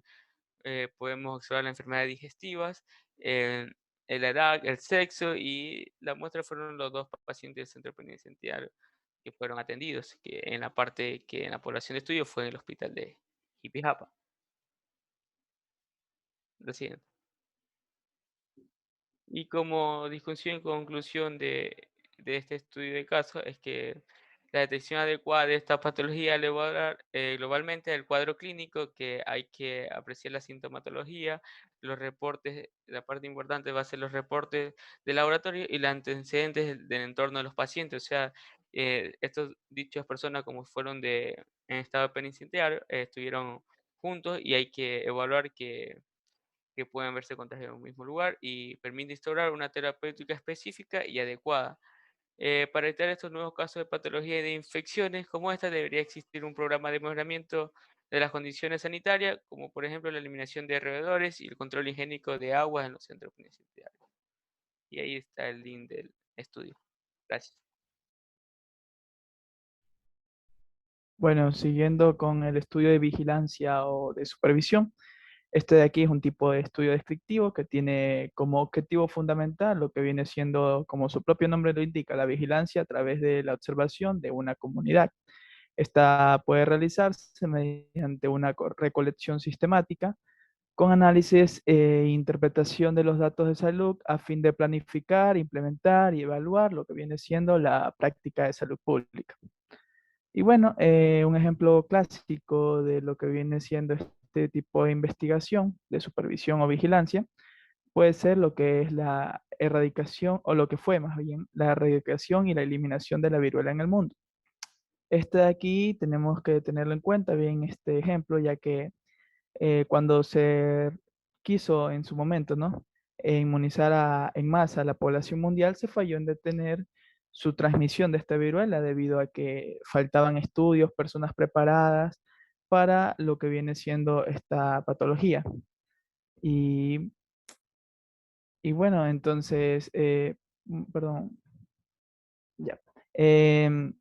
podemos observar las enfermedades digestivas, la edad, el sexo, y la muestra fueron los dos pacientes del centro penitenciario que fueron atendidos, que en la parte que en la población de estudio fue en el hospital de Jipijapa. Lo siguiente. Y como discusión y conclusión de este estudio de caso es que la detección adecuada de esta patología al evaluar globalmente el cuadro clínico, que hay que apreciar la sintomatología, los reportes, la parte importante va a ser los reportes de laboratorio y los antecedentes del entorno de los pacientes. O sea, estos dichas personas, como fueron en estado penitenciario, estuvieron juntos, y hay que evaluar que pueden verse contagiados en un mismo lugar, y permite instaurar una terapéutica específica y adecuada. Para evitar estos nuevos casos de patología y de infecciones como esta, debería existir un programa de mejoramiento de las condiciones sanitarias, como por ejemplo la eliminación de roedores y el control higiénico de aguas en los centros penitenciarios. Y ahí está el link del estudio. Gracias. Bueno, siguiendo con el estudio de vigilancia o de supervisión, este de aquí es un tipo de estudio descriptivo que tiene como objetivo fundamental lo que viene siendo, como su propio nombre lo indica, la vigilancia a través de la observación de una comunidad. Esta puede realizarse mediante una recolección sistemática con análisis e interpretación de los datos de salud a fin de planificar, implementar y evaluar lo que viene siendo la práctica de salud pública. Y bueno, un ejemplo clásico de lo que viene siendo este tipo de investigación, de supervisión o vigilancia, puede ser lo que es la erradicación, o lo que fue más bien, la erradicación y la eliminación de la viruela en el mundo. Este de aquí tenemos que tenerlo en cuenta bien este ejemplo, ya que cuando se quiso en su momento, ¿no? Inmunizar en masa a la población mundial, se falló en detener su transmisión de esta viruela debido a que faltaban estudios, personas preparadas para lo que viene siendo esta patología. Y, y bueno, entonces, perdón, ya. Em,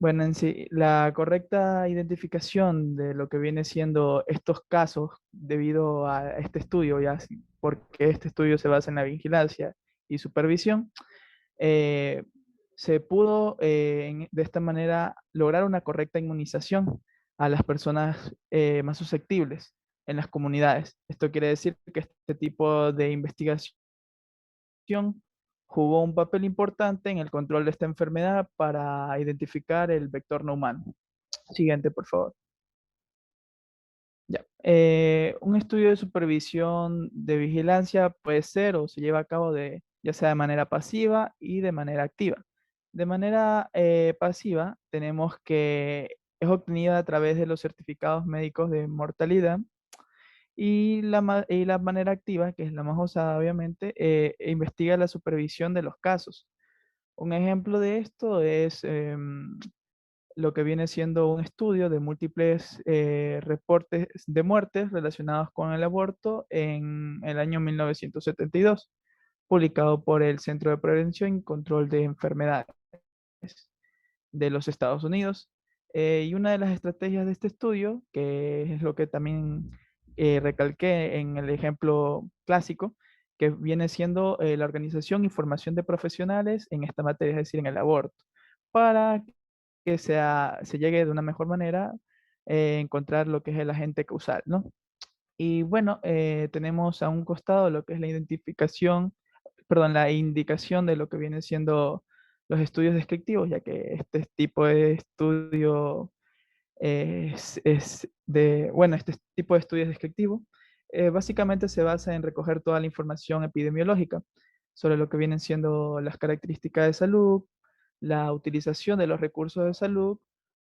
Bueno, en sí, la correcta identificación de lo que viene siendo estos casos debido a este estudio, porque este estudio se basa en la vigilancia y supervisión, eh, se pudo de esta manera lograr una correcta inmunización a las personas más susceptibles en las comunidades. Esto quiere decir que este tipo de investigación jugó un papel importante en el control de esta enfermedad para identificar el vector no humano. Siguiente, por favor. Ya. Un estudio de supervisión de vigilancia puede ser o se lleva a cabo ya sea de manera pasiva y de manera activa. De manera pasiva tenemos que es obtenida a través de los certificados médicos de mortalidad, y la manera activa, que es la más usada obviamente, investiga la supervisión de los casos. Un ejemplo de esto es lo que viene siendo un estudio de múltiples reportes de muertes relacionados con el aborto en el año 1972, publicado por el Centro de Prevención y Control de Enfermedades de los Estados Unidos. Y una de las estrategias de este estudio, que es lo que también recalqué en el ejemplo clásico, que viene siendo la organización y formación de profesionales en esta materia, es decir, en el aborto, para que se llegue de una mejor manera a encontrar lo que es el agente causal, ¿no? Y bueno, tenemos a un costado lo que es la identificación, perdón, la indicación de lo que vienen siendo los estudios descriptivos, ya que este tipo de estudio bueno, este tipo de estudio descriptivo básicamente se basa en recoger toda la información epidemiológica sobre lo que vienen siendo las características de salud, la utilización de los recursos de salud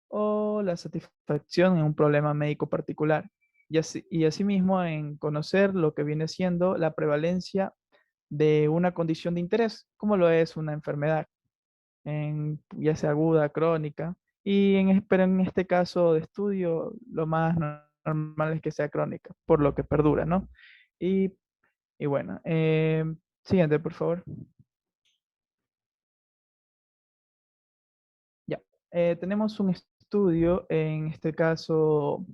o la satisfacción en un problema médico particular. Y asimismo en conocer lo que viene siendo la prevalencia de una condición de interés, como lo es una enfermedad, ya sea aguda, crónica, pero en este caso de estudio, lo más normal es que sea crónica, por lo que perdura, ¿no? Y, y bueno, siguiente, por favor. Ya, tenemos un estudio, en este caso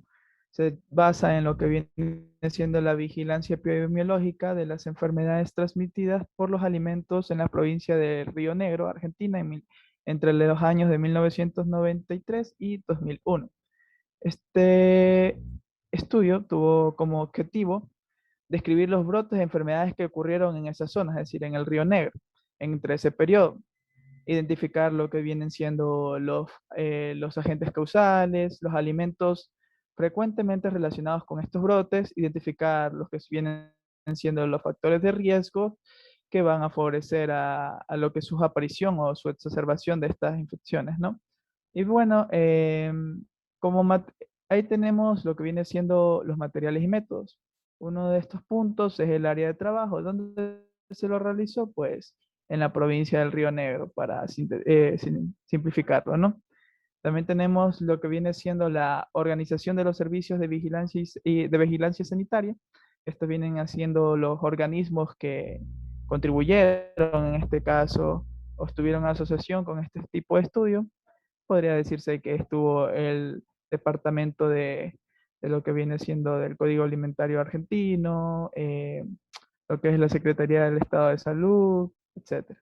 se basa en lo que viene siendo la vigilancia epidemiológica de las enfermedades transmitidas por los alimentos en la provincia de Río Negro, Argentina, entre los años de 1993 y 2001. Este estudio tuvo como objetivo describir los brotes de enfermedades que ocurrieron en esas zonas, es decir, en el Río Negro, entre ese periodo, identificar lo que vienen siendo los agentes causales, los alimentos frecuentemente relacionados con estos brotes, identificar los que vienen siendo los factores de riesgo que van a favorecer a lo que es su aparición o su exacerbación de estas infecciones, ¿no? Y bueno, como ahí tenemos lo que viene siendo los materiales y métodos. Uno de estos puntos es el área de trabajo. ¿Dónde se lo realizó? Pues en la provincia del Río Negro, para simplificarlo, ¿no? También tenemos lo que viene siendo la organización de los servicios de vigilancia de vigilancia sanitaria. Estos vienen haciendo los organismos que contribuyeron en este caso o estuvieron en asociación con este tipo de estudio. podría decirse que estuvo el departamento de lo que viene siendo del Código Alimentario Argentino, lo que es la Secretaría del Estado de Salud, etc.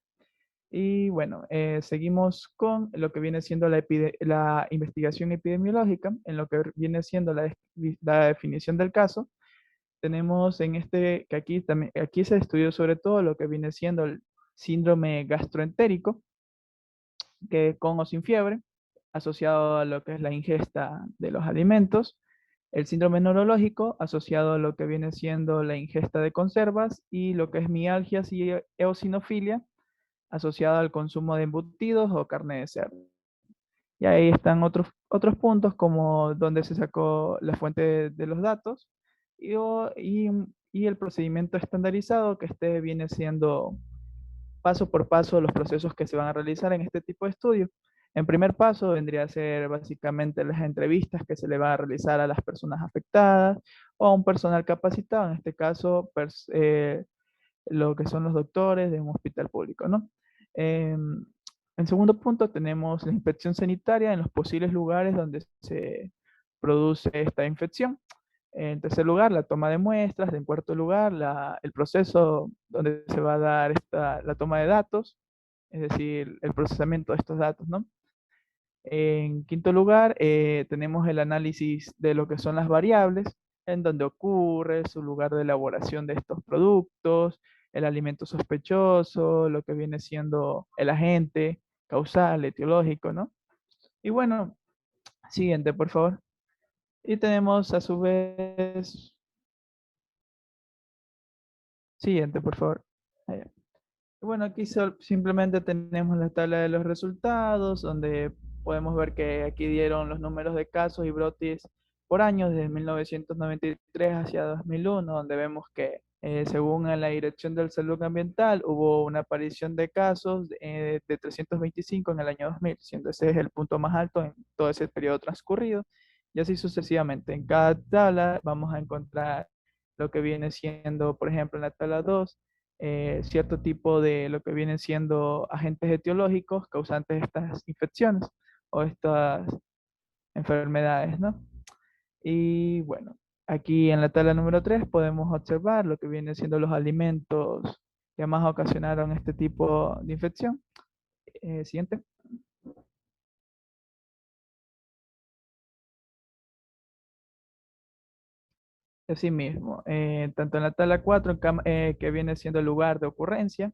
Y bueno, seguimos con lo que viene siendo la investigación epidemiológica, en lo que viene siendo la definición del caso. Tenemos en este, que aquí se estudió sobre todo lo que viene siendo el síndrome gastroentérico, que con o sin fiebre, asociado a lo que es la ingesta de los alimentos, el síndrome neurológico, asociado a lo que viene siendo la ingesta de conservas, y lo que es mialgias y eosinofilia, asociado al consumo de embutidos o carne de cerdo. Y ahí están otros puntos como donde se sacó la fuente de los datos y el procedimiento estandarizado que este viene siendo paso por paso los procesos que se van a realizar en este tipo de estudio. En primer paso vendría a ser básicamente las entrevistas que se le van a realizar a las personas afectadas o a un personal capacitado, en este caso lo que son los doctores de un hospital público, ¿no? En segundo punto tenemos la inspección sanitaria en los posibles lugares donde se produce esta infección. En tercer lugar, la toma de muestras. En cuarto lugar, el proceso donde se va a dar la toma de datos, es decir, el procesamiento de estos datos, ¿no? En quinto lugar, tenemos el análisis de lo que son las variables, en donde ocurre, su lugar de elaboración de estos productos, el alimento sospechoso, lo que viene siendo el agente causal, etiológico, ¿no? Y bueno, siguiente, por favor. Y tenemos a su vez... Siguiente, por favor. Ahí. Bueno, aquí simplemente tenemos la tabla de los resultados, donde podemos ver que aquí dieron los números de casos y brotes por años, desde 1993 hacia 2001, donde vemos que según la Dirección de Salud Ambiental hubo una aparición de casos de 325 en el año 2000, siendo ese es el punto más alto en todo ese periodo transcurrido, y así sucesivamente. En cada tabla vamos a encontrar lo que viene siendo, por ejemplo, en la tabla 2, cierto tipo de lo que vienen siendo agentes etiológicos causantes de estas infecciones o estas enfermedades, ¿no? Y bueno, aquí en la tabla número 3 podemos observar lo que vienen siendo los alimentos que más ocasionaron este tipo de infección. Siguiente. Asimismo, tanto en la tabla 4, que viene siendo el lugar de ocurrencia,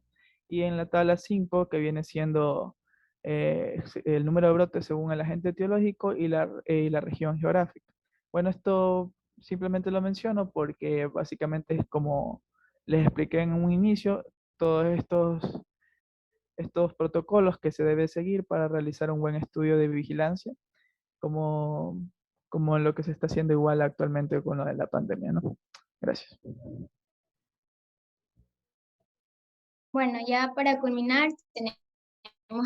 y en la tabla 5, que viene siendo el número de brotes según el agente etiológico y la región geográfica. Bueno, esto simplemente lo menciono porque básicamente es como les expliqué en un inicio, todos estos protocolos que se debe seguir para realizar un buen estudio de vigilancia, como, como lo que se está haciendo igual actualmente con lo de la pandemia, ¿no? Gracias. Bueno, ya para culminar, tenemos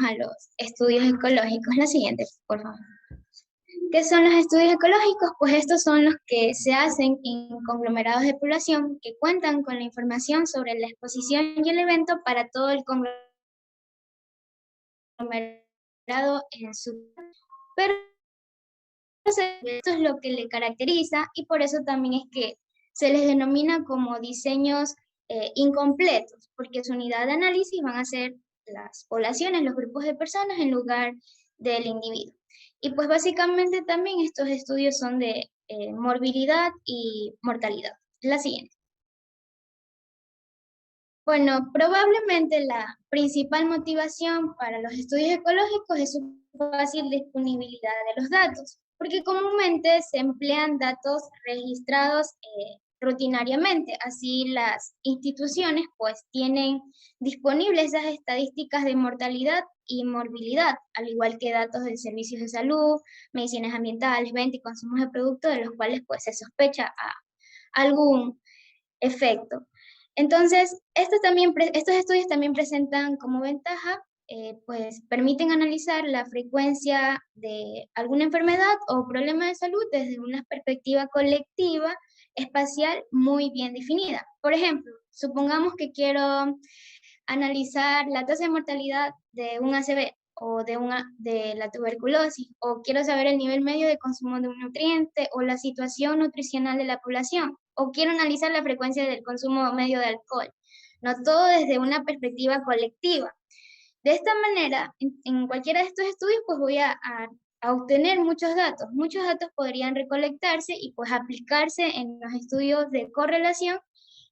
a los estudios ecológicos. La siguiente, por favor. ¿Qué son los estudios ecológicos? Pues estos son los que se hacen en conglomerados de población que cuentan con la información sobre la exposición y el evento para todo el conglomerado en su... Pero esto es lo que le caracteriza y por eso también es que se les denomina como diseños incompletos, porque su unidad de análisis van a ser las poblaciones, los grupos de personas en lugar del individuo. Y pues básicamente también estos estudios son de morbilidad y mortalidad. La siguiente. Bueno, probablemente la principal motivación para los estudios ecológicos es su fácil disponibilidad de los datos, porque comúnmente se emplean datos registrados rutinariamente. Así las instituciones pues tienen disponibles esas estadísticas de mortalidad y morbilidad, al igual que datos de servicios de salud, medicinas ambientales, venta y consumos de productos de los cuales pues se sospecha algún efecto. Entonces, estos estudios también presentan como ventaja, pues permiten analizar la frecuencia de alguna enfermedad o problema de salud desde una perspectiva colectiva espacial muy bien definida. Por ejemplo, supongamos que quiero analizar la tasa de mortalidad de un ACV o de la tuberculosis, o quiero saber el nivel medio de consumo de un nutriente, o la situación nutricional de la población, o quiero analizar la frecuencia del consumo medio de alcohol. No todo desde una perspectiva colectiva. De esta manera, en cualquiera de estos estudios, pues voy a obtener muchos datos. Muchos datos podrían recolectarse y pues aplicarse en los estudios de correlación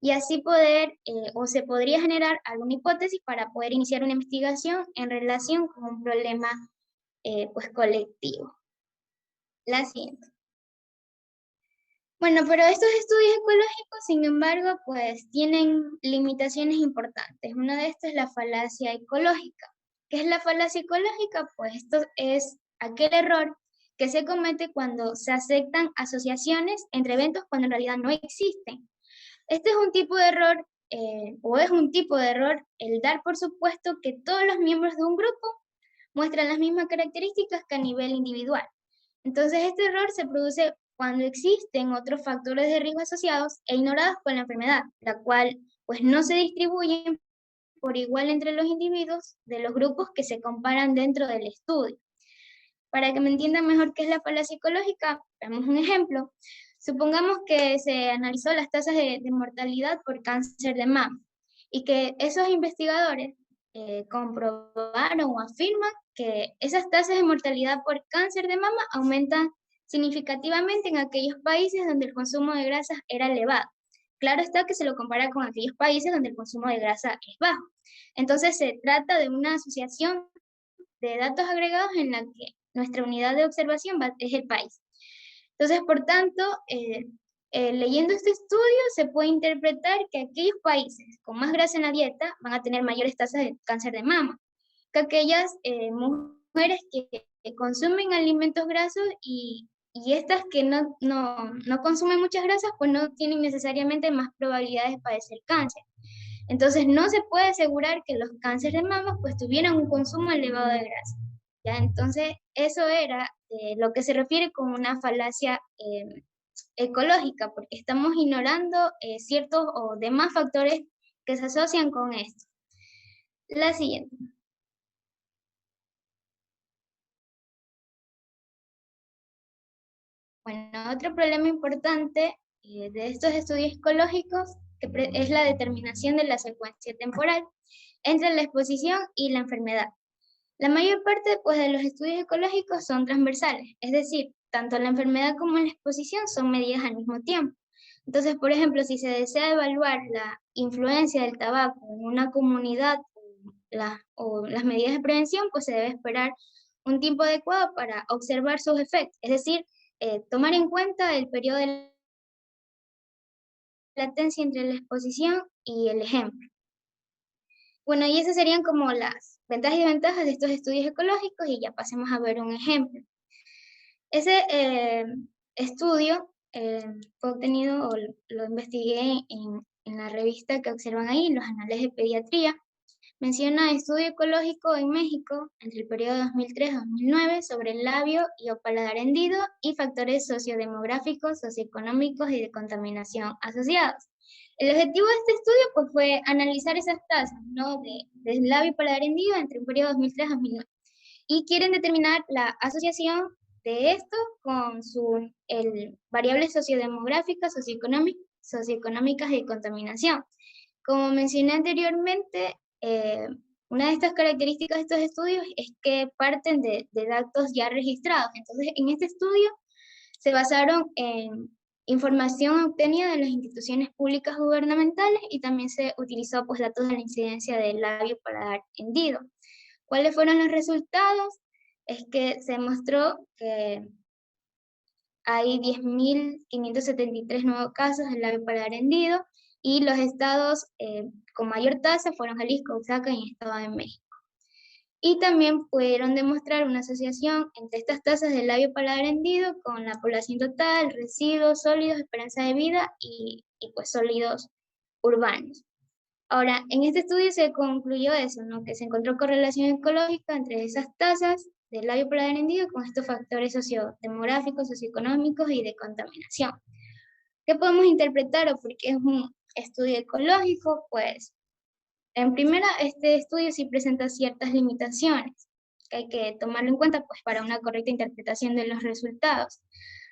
y así poder, o se podría generar alguna hipótesis para poder iniciar una investigación en relación con un problema pues colectivo. La siguiente. Bueno, pero estos estudios ecológicos, sin embargo, pues tienen limitaciones importantes. Una de estas es la falacia ecológica. ¿Qué es la falacia ecológica? Pues esto es aquel error que se comete cuando se aceptan asociaciones entre eventos cuando en realidad no existen. Este es un tipo de error, el dar por supuesto que todos los miembros de un grupo muestran las mismas características que a nivel individual. Entonces este error se produce cuando existen otros factores de riesgo asociados e ignorados por la enfermedad, la cual pues no se distribuyen por igual entre los individuos de los grupos que se comparan dentro del estudio. Para que me entiendan mejor qué es la falacia ecológica, veamos un ejemplo. Supongamos que se analizó las tasas de mortalidad por cáncer de mama y que esos investigadores comprobaron o afirman que esas tasas de mortalidad por cáncer de mama aumentan significativamente en aquellos países donde el consumo de grasas era elevado. Claro está que se lo compara con aquellos países donde el consumo de grasa es bajo. Entonces se trata de una asociación de datos agregados en la que nuestra unidad de observación es el país. Entonces, por tanto, leyendo este estudio se puede interpretar que aquellos países con más grasa en la dieta van a tener mayores tasas de cáncer de mama, que aquellas mujeres que consumen alimentos grasos y estas que no consumen muchas grasas, pues no tienen necesariamente más probabilidades de padecer cáncer. Entonces no se puede asegurar que los cánceres de mama pues tuvieran un consumo elevado de grasa. ¿Ya? Entonces eso era lo que se refiere con una falacia ecológica, porque estamos ignorando ciertos o demás factores que se asocian con esto. La siguiente. Bueno, otro problema importante de estos estudios ecológicos es la determinación de la secuencia temporal entre la exposición y la enfermedad. La mayor parte pues, de los estudios ecológicos son transversales, es decir, tanto la enfermedad como la exposición son medidas al mismo tiempo. Entonces, por ejemplo, si se desea evaluar la influencia del tabaco en una comunidad o las medidas de prevención, pues se debe esperar un tiempo adecuado para observar sus efectos, es decir, tomar en cuenta el periodo de latencia entre la exposición y el ejemplo. Bueno, y esas serían como las ventajas y desventajas de estos estudios ecológicos y ya pasemos a ver un ejemplo. Ese estudio fue obtenido o lo investigué en la revista que observan ahí, los Anales de Pediatría. Menciona estudio ecológico en México entre el periodo 2003-2009 sobre el labio y o paladar hendido y factores sociodemográficos, socioeconómicos y de contaminación asociados. El objetivo de este estudio pues, fue analizar esas tasas, ¿no? del labio y paladar hendido entre el periodo 2003-2009 y quieren determinar la asociación de esto con variables sociodemográficas, socioeconómicas y de contaminación. Como mencioné anteriormente, una de estas características de estos estudios es que parten de datos ya registrados. Entonces, en este estudio se basaron en información obtenida de las instituciones públicas gubernamentales y también se utilizó pues, datos de la incidencia del labio paladar hendido. ¿Cuáles fueron los resultados? Es que se demostró que hay 10.573 nuevos casos de labio paladar hendido y los estados con mayor tasa fueron Jalisco, Oaxaca y Estado de México. Y también pudieron demostrar una asociación entre estas tasas de labio paladar hendido con la población total, residuos, sólidos, esperanza de vida y pues sólidos urbanos. Ahora, en este estudio se concluyó eso, ¿no? Que se encontró correlación ecológica entre esas tasas del labio paladar hendido con estos factores sociodemográficos, socioeconómicos y de contaminación. ¿Qué podemos interpretar o por qué es un estudio ecológico? Pues, en primera, este estudio sí presenta ciertas limitaciones. que hay que tomarlo en cuenta pues, para una correcta interpretación de los resultados.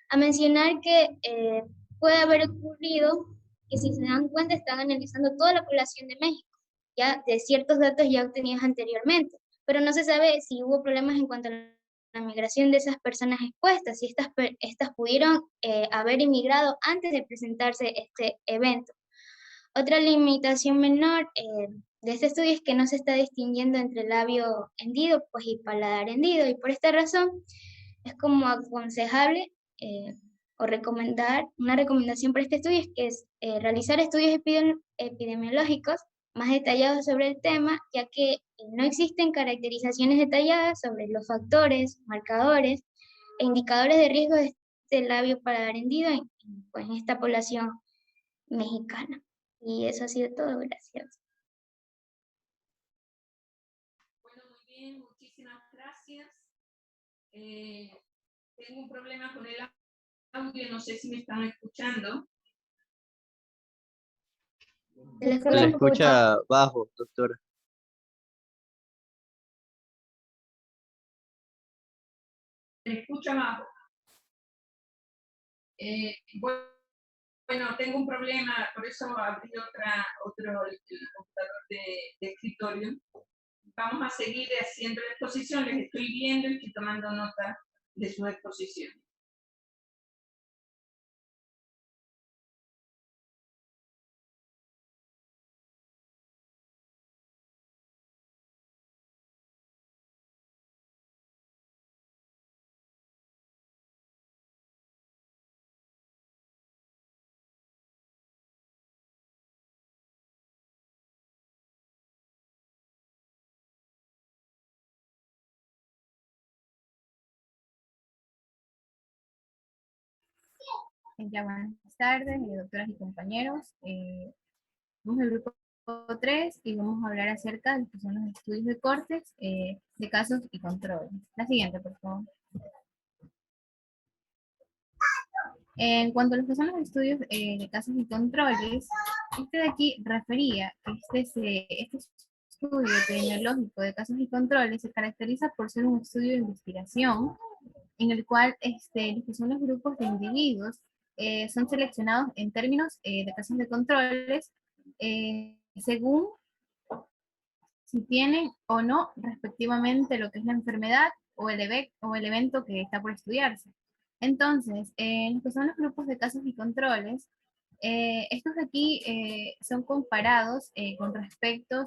A mencionar que puede haber ocurrido que, si se dan cuenta, están analizando toda la población de México, ya de ciertos datos ya obtenidos anteriormente, pero no se sabe si hubo problemas en cuanto a la migración de esas personas expuestas, si estas pudieron haber emigrado antes de presentarse este evento. Otra limitación menor de este estudio es que no se está distinguiendo entre labio hendido pues, y paladar hendido, y por esta razón es como aconsejable o recomendar, una recomendación para este estudio es realizar estudios epidemiológicos más detallados sobre el tema, ya que no existen caracterizaciones detalladas sobre los factores, marcadores e indicadores de riesgo de este labio paladar hendido pues, en esta población mexicana. Y eso ha sido todo, gracias. Bueno, muy bien, muchísimas gracias. Tengo un problema con el audio, no sé si me están escuchando. Se le escucha bajo, doctora. Se me escucha bajo. Bueno, tengo un problema, por eso abrí otro computador de escritorio. Vamos a seguir haciendo la exposición, les estoy viendo y estoy tomando nota de su exposición. Ya, buenas tardes, doctoras y compañeros. Somos el grupo 3 y vamos a hablar acerca de lo que son los estudios de cortes de casos y controles. La siguiente, por favor. En cuanto a lo que son los estudios de casos y controles, este de aquí refería que este estudio epidemiológico de casos y controles se caracteriza por ser un estudio de investigación en el cual los que son los grupos de individuos son seleccionados en términos de casos de controles según si tienen o no respectivamente lo que es la enfermedad o el evento que está por estudiarse. Entonces, en lo que son los grupos de casos y controles, estos de aquí son comparados con respecto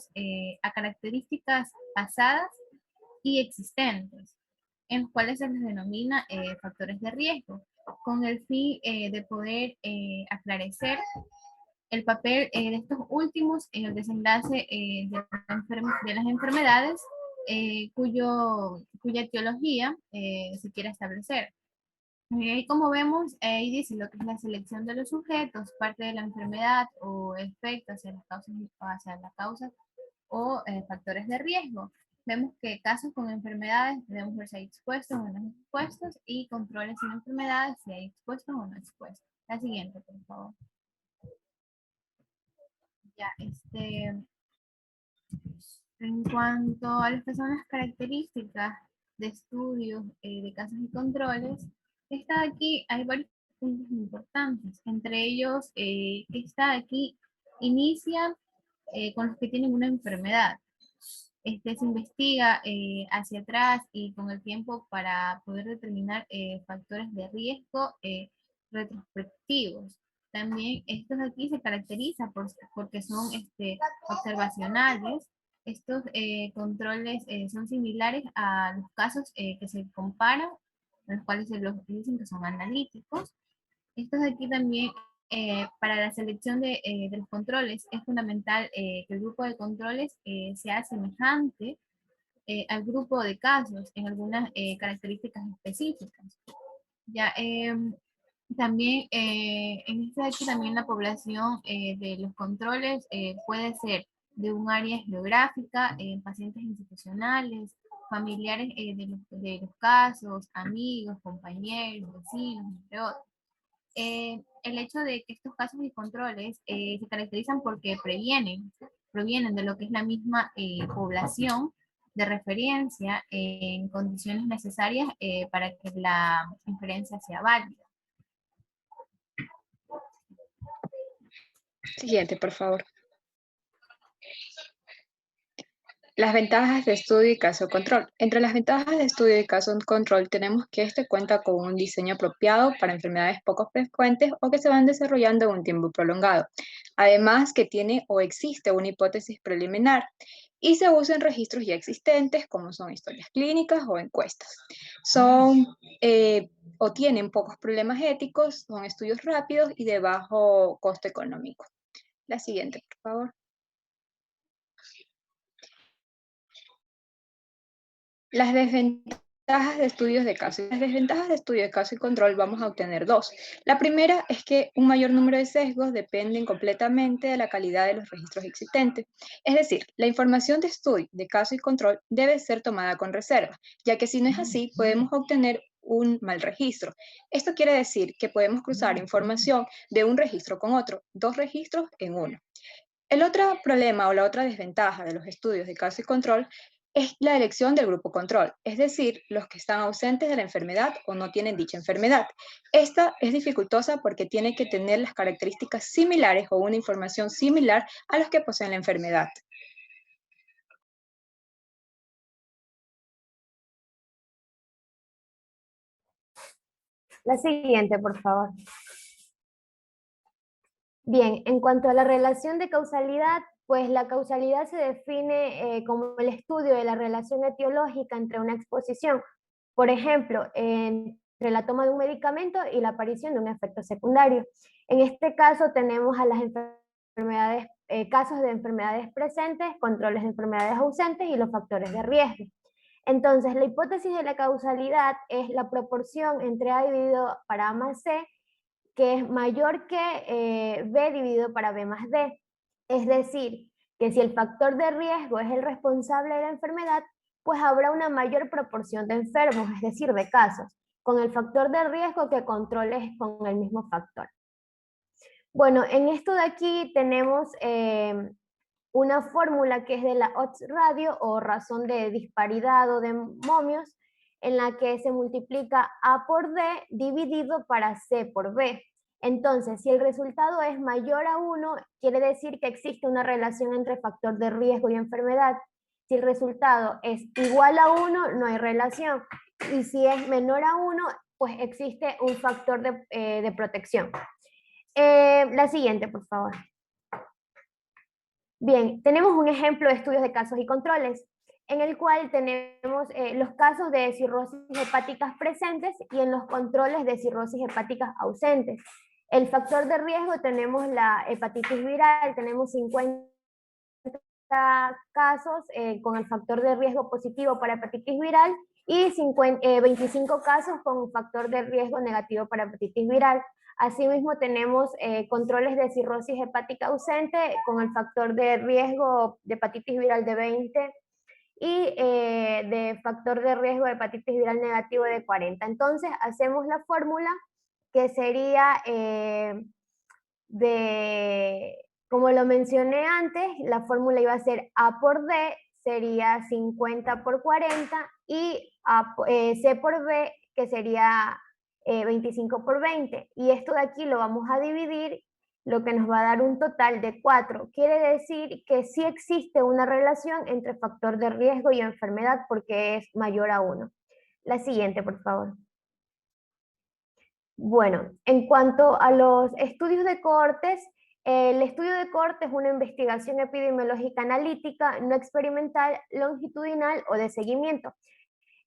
a características pasadas y existentes, en los cuales se les denomina factores de riesgo, con el fin de poder aclarecer el papel de estos últimos en el desenlace de las enfermedades cuya etiología se quiere establecer. Ahí como vemos, ahí dice lo que es la selección de los sujetos, parte de la enfermedad o efecto hacia las causas o factores de riesgo. Vemos que casos con enfermedades debemos ver si hay expuestos o no expuestos, y controles sin enfermedades si hay expuestos o no expuestos. La siguiente, por favor. Ya, en cuanto a las personas características de estudios de casos y controles, aquí hay varios puntos importantes. Entre ellos, esta aquí inicia con los que tienen una enfermedad. Se investiga hacia atrás y con el tiempo para poder determinar factores de riesgo retrospectivos. También estos aquí se caracterizan porque son observacionales. Estos controles son similares a los casos que se comparan, los cuales se los dicen que son analíticos. Estos aquí también, para la selección de los controles, es fundamental que el grupo de controles sea semejante al grupo de casos en algunas características específicas. Ya, también, en este aquí también la población de los controles puede ser de un área geográfica, pacientes institucionales, familiares de los casos, amigos, compañeros, vecinos, entre otros. El hecho de que estos casos y controles se caracterizan porque provienen de lo que es la misma población de referencia en condiciones necesarias para que la inferencia sea válida. Siguiente, por favor. Las ventajas de estudio y caso control. Entre las ventajas de estudio y caso control tenemos que este cuenta con un diseño apropiado para enfermedades poco frecuentes o que se van desarrollando en un tiempo prolongado. Además que tiene o existe una hipótesis preliminar y se usa en registros ya existentes como son historias clínicas o encuestas. Son o tienen pocos problemas éticos, son estudios rápidos y de bajo costo económico. La siguiente, por favor. Las desventajas de estudios de caso. Las desventajas de estudio de caso y control vamos a obtener dos. La primera es que un mayor número de sesgos dependen completamente de la calidad de los registros existentes. Es decir, la información de estudio de caso y control debe ser tomada con reserva, ya que si no es así, podemos obtener un mal registro. Esto quiere decir que podemos cruzar información de un registro con otro, dos registros en uno. El otro problema o la otra desventaja de los estudios de caso y control es la elección del grupo control, es decir, los que están ausentes de la enfermedad o no tienen dicha enfermedad. Esta es dificultosa porque tiene que tener las características similares o una información similar a los que poseen la enfermedad. La siguiente, por favor. Bien, en cuanto a la relación de causalidad, pues la causalidad se define como el estudio de la relación etiológica entre una exposición, por ejemplo, entre la toma de un medicamento y la aparición de un efecto secundario. En este caso tenemos a las enfermedades, casos de enfermedades presentes, controles de enfermedades ausentes y los factores de riesgo. Entonces, la hipótesis de la causalidad es la proporción entre A dividido para A más C, que es mayor que B dividido para B más D. Es decir, que si el factor de riesgo es el responsable de la enfermedad, pues habrá una mayor proporción de enfermos, es decir, de casos, con el factor de riesgo que controles con el mismo factor. Bueno, en esto de aquí tenemos una fórmula que es de la odds ratio o razón de disparidad o de momios, en la que se multiplica A por D dividido para C por B. Entonces, si el resultado es mayor a 1, quiere decir que existe una relación entre factor de riesgo y enfermedad. Si el resultado es igual a 1, no hay relación. Y si es menor a 1, pues existe un factor de protección. La siguiente, por favor. Bien, tenemos un ejemplo de estudios de casos y controles, en el cual tenemos los casos de cirrosis hepáticas presentes y en los controles de cirrosis hepáticas ausentes. El factor de riesgo tenemos la hepatitis viral, tenemos 50 casos con el factor de riesgo positivo para hepatitis viral y 25 casos con factor de riesgo negativo para hepatitis viral. Asimismo tenemos controles de cirrosis hepática ausente con el factor de riesgo de hepatitis viral de 20 y de factor de riesgo de hepatitis viral negativo de 40. Entonces hacemos la fórmula que sería como lo mencioné antes, la fórmula iba a ser A por D, sería 50 por 40, y C por B, que sería 25 por 20. Y esto de aquí lo vamos a dividir, lo que nos va a dar un total de 4. Quiere decir que sí existe una relación entre factor de riesgo y enfermedad porque es mayor a 1. La siguiente, por favor. Bueno, en cuanto a los estudios de cohortes, el estudio de cohorte es una investigación epidemiológica analítica, no experimental, longitudinal o de seguimiento.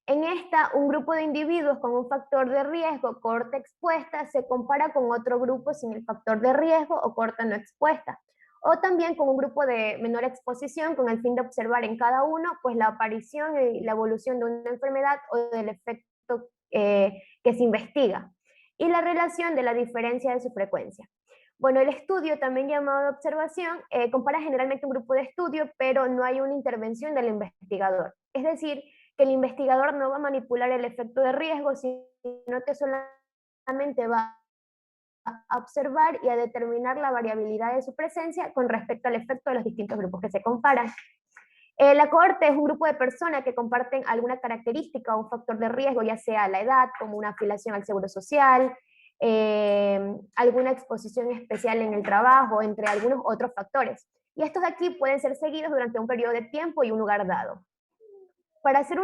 En esta, un grupo de individuos con un factor de riesgo, cohorte expuesta, se compara con otro grupo sin el factor de riesgo o cohorte no expuesta. O también con un grupo de menor exposición con el fin de observar en cada uno pues, la aparición y la evolución de una enfermedad o del efecto que se investiga. Y la relación de la diferencia de su frecuencia. Bueno, el estudio, también llamado de observación, compara generalmente un grupo de estudio, pero no hay una intervención del investigador. Es decir, que el investigador no va a manipular el efecto de riesgo, sino que solamente va a observar y a determinar la variabilidad de su presencia con respecto al efecto de los distintos grupos que se comparan. La cohorte es un grupo de personas que comparten alguna característica o un factor de riesgo, ya sea la edad, como una afiliación al seguro social, alguna exposición especial en el trabajo, entre algunos otros factores. Y estos de aquí pueden ser seguidos durante un periodo de tiempo y un lugar dado. Para hacer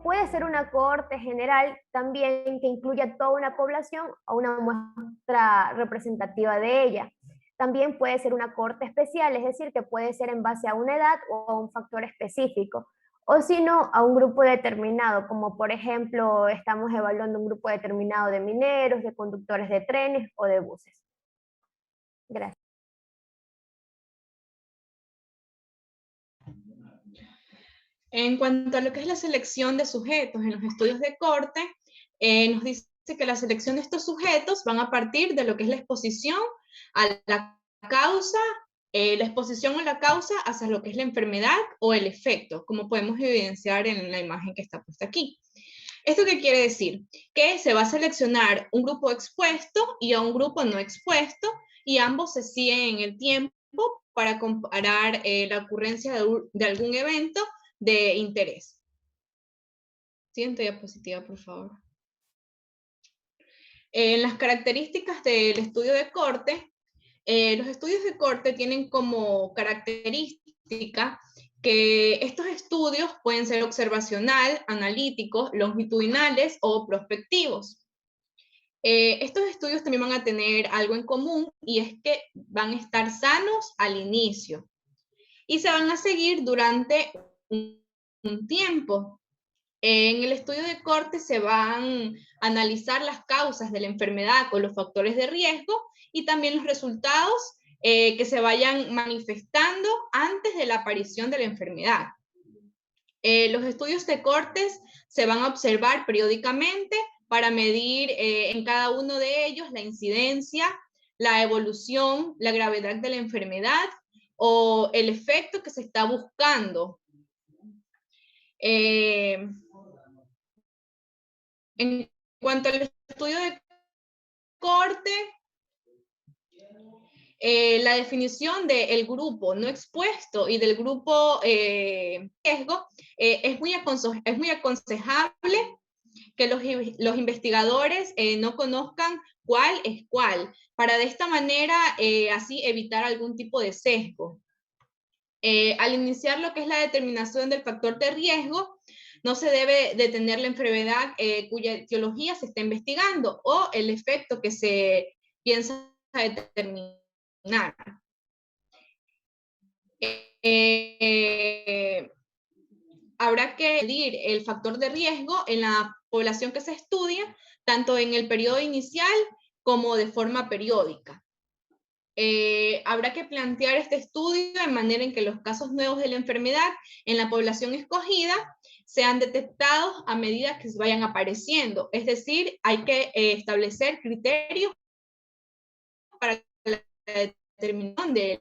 puede ser una cohorte general también que incluya toda una población o una muestra representativa de ella. También puede ser una cohorte especial, es decir, que puede ser en base a una edad o a un factor específico, o si no, a un grupo determinado, como por ejemplo, estamos evaluando un grupo determinado de mineros, de conductores de trenes o de buses. Gracias. En cuanto a lo que es la selección de sujetos en los estudios de corte, nos dice que la selección de estos sujetos van a partir de lo que es la exposición a la causa, la exposición a la causa hacia lo que es la enfermedad o el efecto, como podemos evidenciar en la imagen que está puesta aquí. ¿Esto qué quiere decir? Que se va a seleccionar un grupo expuesto y a un grupo no expuesto, y ambos se siguen en el tiempo para comparar la ocurrencia de algún evento de interés. Siguiente diapositiva, por favor. Las características del estudio de corte. Los estudios de corte tienen como característica que estos estudios pueden ser observacional, analíticos, longitudinales o prospectivos. Estos estudios también van a tener algo en común, y es que van a estar sanos al inicio y se van a seguir durante un tiempo. En el estudio de corte se van a analizar las causas de la enfermedad con los factores de riesgo y también los resultados que se vayan manifestando antes de la aparición de la enfermedad. Los estudios de cortes se van a observar periódicamente para medir en cada uno de ellos la incidencia, la evolución, la gravedad de la enfermedad o el efecto que se está buscando. En cuanto al estudio de corte, la definición del grupo no expuesto y del grupo riesgo es muy aconsejable que los investigadores no conozcan cuál es cuál, para de esta manera así evitar algún tipo de sesgo. Al iniciar lo que es la determinación del factor de riesgo, no se debe detener la enfermedad cuya etiología se está investigando o el efecto que se piensa determinar. Habrá que medir el factor de riesgo en la población que se estudia, tanto en el periodo inicial como de forma periódica. Habrá que plantear este estudio de manera en que los casos nuevos de la enfermedad en la población escogida sean detectados a medida que vayan apareciendo. Es decir, hay que establecer criterios para la determinación de...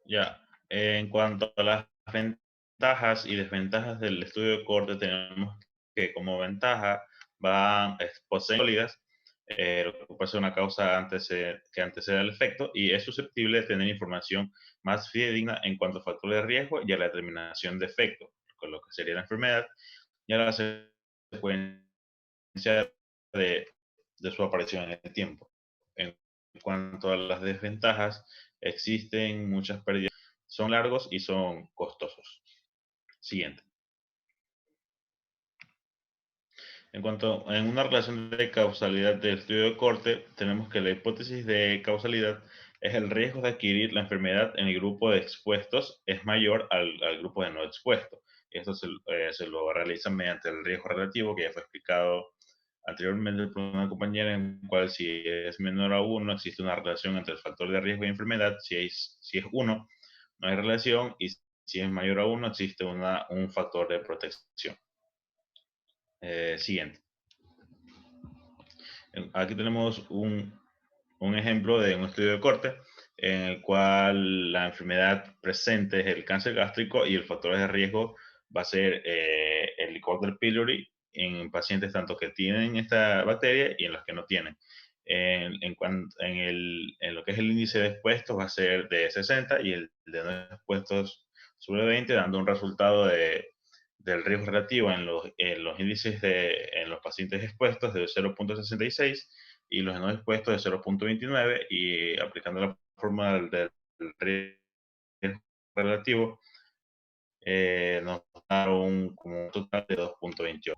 Ya, en cuanto a las ventajas y desventajas del estudio de corte, tenemos que como ventaja van poseen sólidas, lo que puede ser una causa que antecede al efecto, y es susceptible de tener información más fidedigna en cuanto a factores de riesgo y a la determinación de efecto, con lo que sería la enfermedad y a la secuencia de su aparición en el tiempo. En cuanto a las desventajas, existen muchas pérdidas, son largos y son costosos. Siguiente. En una relación de causalidad del estudio de corte, tenemos que la hipótesis de causalidad es el riesgo de adquirir la enfermedad en el grupo de expuestos es mayor al grupo de no expuesto. Esto se lo realiza mediante el riesgo relativo, que ya fue explicado anteriormente por una compañera, en el cual si es menor a 1 existe una relación entre el factor de riesgo y enfermedad. Si es 1 no hay relación, y si es mayor a 1 existe un factor de protección. Siguiente. Aquí tenemos un ejemplo de un estudio de corte en el cual la enfermedad presente es el cáncer gástrico y el factor de riesgo va a ser el Helicobacter pylori en pacientes tanto que tienen esta bacteria y en los que no tienen. en lo que es el índice de expuestos va a ser de 60 y el de no expuestos sobre 20, dando un resultado del riesgo relativo en los índices en los pacientes expuestos de 0.66 y los no expuestos de 0.29, y aplicando la fórmula del riesgo relativo nos da como un total de 2.28.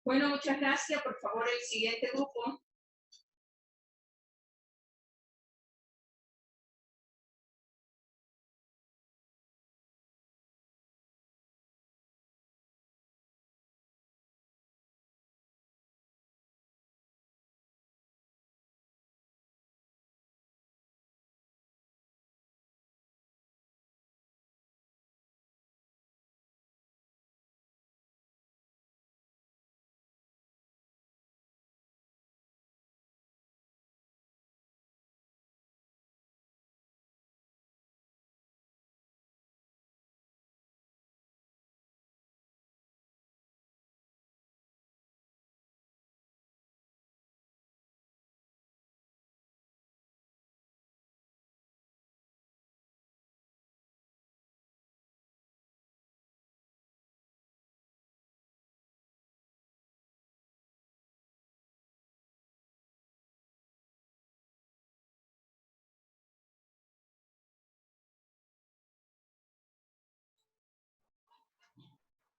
Bueno, muchas gracias. Por favor, el siguiente grupo.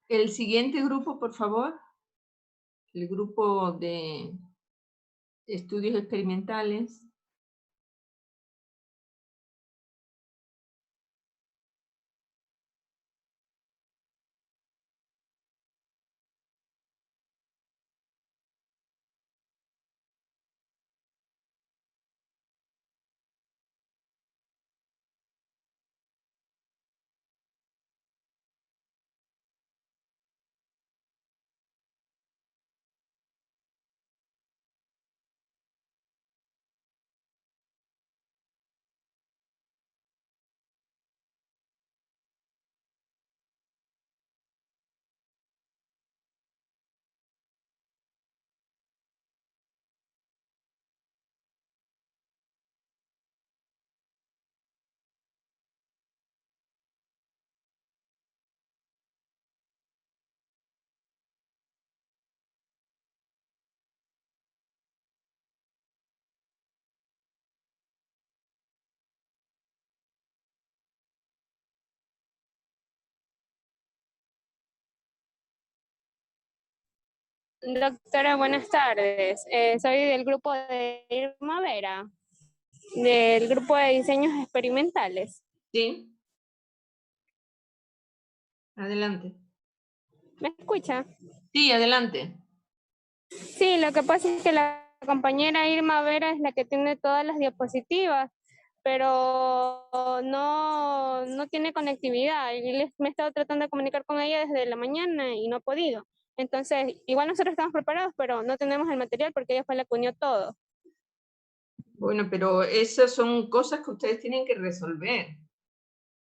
El siguiente grupo, por favor. El grupo de estudios experimentales. Doctora, buenas tardes. Soy del grupo de Irma Vera, del grupo de diseños experimentales. Sí. Adelante. ¿Me escucha? Sí, adelante. Sí, lo que pasa es que la compañera Irma Vera es la que tiene todas las diapositivas, pero no tiene conectividad. Me he estado tratando de comunicar con ella desde la mañana y no he podido. Entonces, igual nosotros estamos preparados, pero no tenemos el material porque ella fue la que unió todo. Bueno, pero esas son cosas que ustedes tienen que resolver.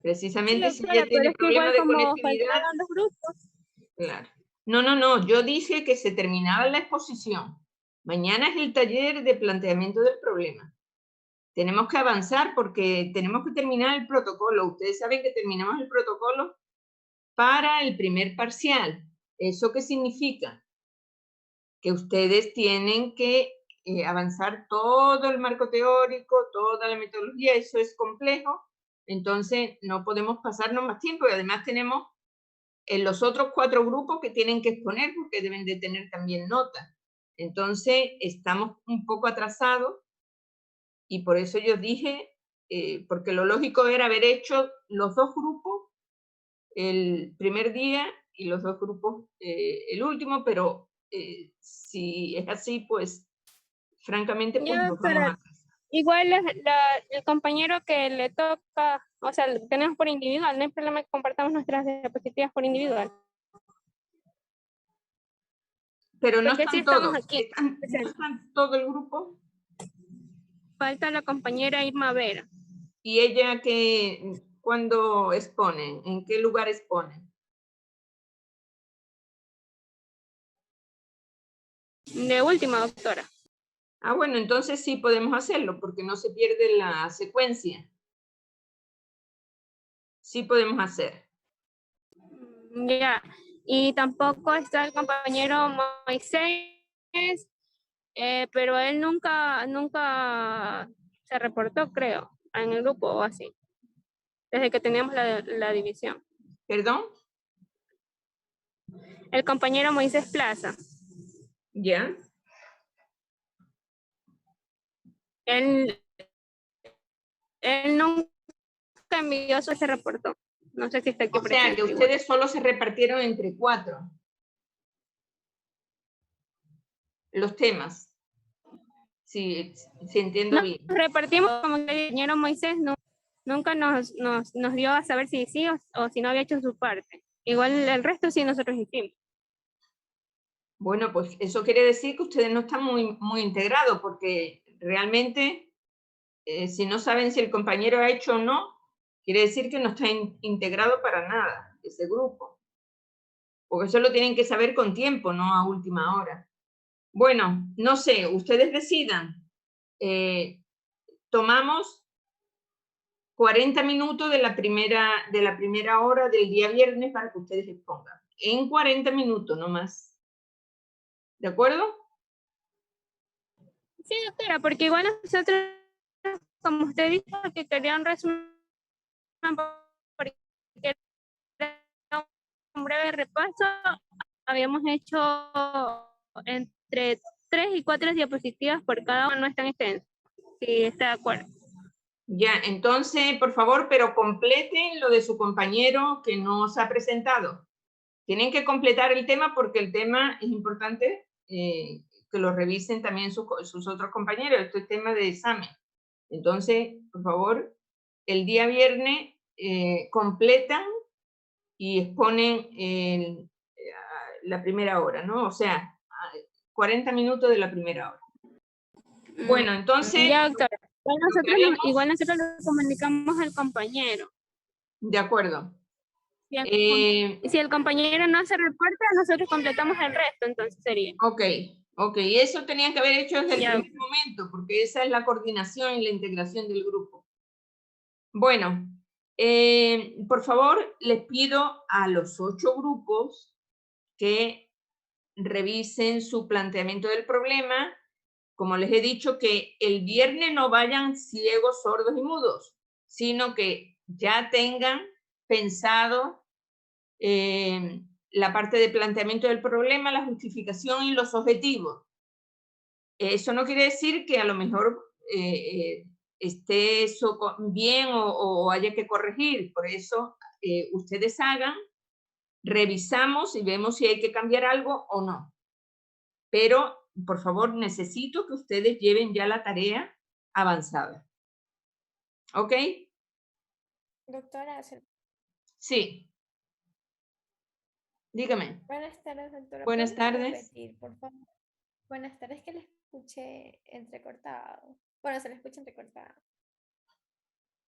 Precisamente Sí, si doctora, ella pero tiene es que problemas igual de como conectividad. faltaban los grupos. Claro. No. Yo dije que se terminaba la exposición. Mañana es el taller de planteamiento del problema. Tenemos que avanzar porque tenemos que terminar el protocolo. Ustedes saben que terminamos el protocolo para el primer parcial. ¿Eso qué significa? Que ustedes tienen que avanzar todo el marco teórico, toda la metodología. Eso es complejo. Entonces no podemos pasarnos más tiempo y además tenemos en los otros 4 grupos que tienen que exponer porque deben de tener también nota. Entonces estamos un poco atrasados y por eso yo dije, porque lo lógico era haber hecho los 2 grupos el primer día y los 2 grupos el último, pero si es así, pues francamente pues nos vamos a atrasar. Igual el compañero que le toca, o sea, lo tenemos por individual, no hay problema que compartamos nuestras diapositivas por individual. Pero no Porque están sí estamos todos. aquí. ¿No están todo el grupo? Falta la compañera Irma Vera. ¿Y ella cuándo exponen? ¿En qué lugar exponen? De última, doctora. Ah, bueno, entonces sí podemos hacerlo porque no se pierde la secuencia. Sí podemos hacer. Ya. Y tampoco está el compañero Moisés, pero él nunca se reportó, creo, en el grupo o así, desde que teníamos la división. ¿Perdón? El compañero Moisés Plaza. ¿Ya? Él nunca envió se reportó. No sé si está aquí O sea, que ustedes solo se repartieron entre 4 los temas. Si entiendo bien. Nos repartimos como que el ingeniero Moisés nunca nos dio a saber si sí o si no había hecho su parte. Igual el resto sí nosotros hicimos. Bueno, pues eso quiere decir que ustedes no están muy integrados, porque realmente, si no saben si el compañero ha hecho o no, quiere decir que no está integrado para nada ese grupo. Porque eso lo tienen que saber con tiempo, no a última hora. Bueno, no sé, ustedes decidan. Tomamos 40 minutos de la primera hora del día viernes para que ustedes expongan. En 40 minutos, no más. ¿De acuerdo? Sí, doctora, porque igual nosotros, como usted dijo, que quería un resumen, porque era un breve repaso, habíamos hecho entre 3 y 4 diapositivas por cada uno, no es tan extenso. Sí, está de acuerdo. Ya, entonces, por favor, pero completen lo de su compañero que no se ha presentado. Tienen que completar el tema porque el tema es importante que lo revisen también sus otros compañeros. Este es tema de examen. Entonces, por favor, el día viernes completan y exponen la primera hora, ¿no? O sea, 40 minutos de la primera hora. Bueno, entonces... Ya, doctora. Igual nosotros le comunicamos al compañero. De acuerdo. Si el compañero no se reporta, nosotros completamos el resto, entonces sería. Ok, eso tenían que haber hecho desde el primer momento, porque esa es la coordinación y la integración del grupo. Bueno, por favor, les pido a los 8 grupos que revisen su planteamiento del problema. Como les he dicho, que el viernes no vayan ciegos, sordos y mudos, sino que ya tengan pensado la parte de planteamiento del problema, la justificación y los objetivos. Eso no quiere decir que a lo mejor esté eso bien o haya que corregir. Por eso ustedes hagan, revisamos y vemos si hay que cambiar algo o no. Pero, por favor, necesito que ustedes lleven ya la tarea avanzada. ¿Ok? Doctora. Sí. Dígame. Buenas tardes, doctora. Buenas tardes. Repetir, por favor? Buenas tardes, que le escuché entrecortado. Bueno, se le escucha entrecortado.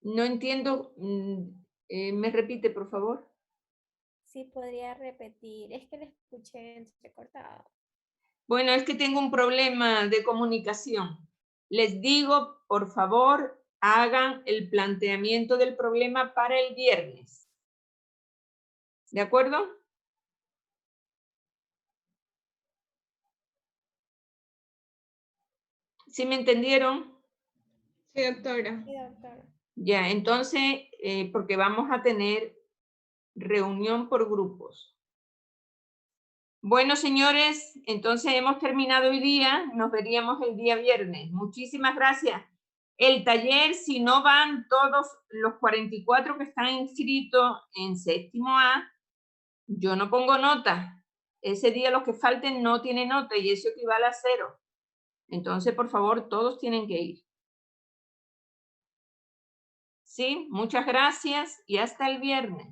No entiendo. ¿Me repite, por favor? Sí, podría repetir. Es que le escuché entrecortado. Bueno, es que tengo un problema de comunicación. Les digo, por favor, hagan el planteamiento del problema para el viernes. ¿De acuerdo? ¿Sí me entendieron? Sí, doctora. Sí, doctora. Ya, entonces, porque vamos a tener reunión por grupos. Bueno, señores, entonces hemos terminado hoy día. Nos veríamos el día viernes. Muchísimas gracias. El taller, si no van todos los 44 que están inscritos en séptimo A, yo no pongo nota. Ese día los que falten no tienen nota y eso equivale a 0. Entonces, por favor, todos tienen que ir. Sí, muchas gracias y hasta el viernes.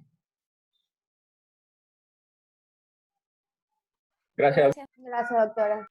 Gracias. Gracias, doctora.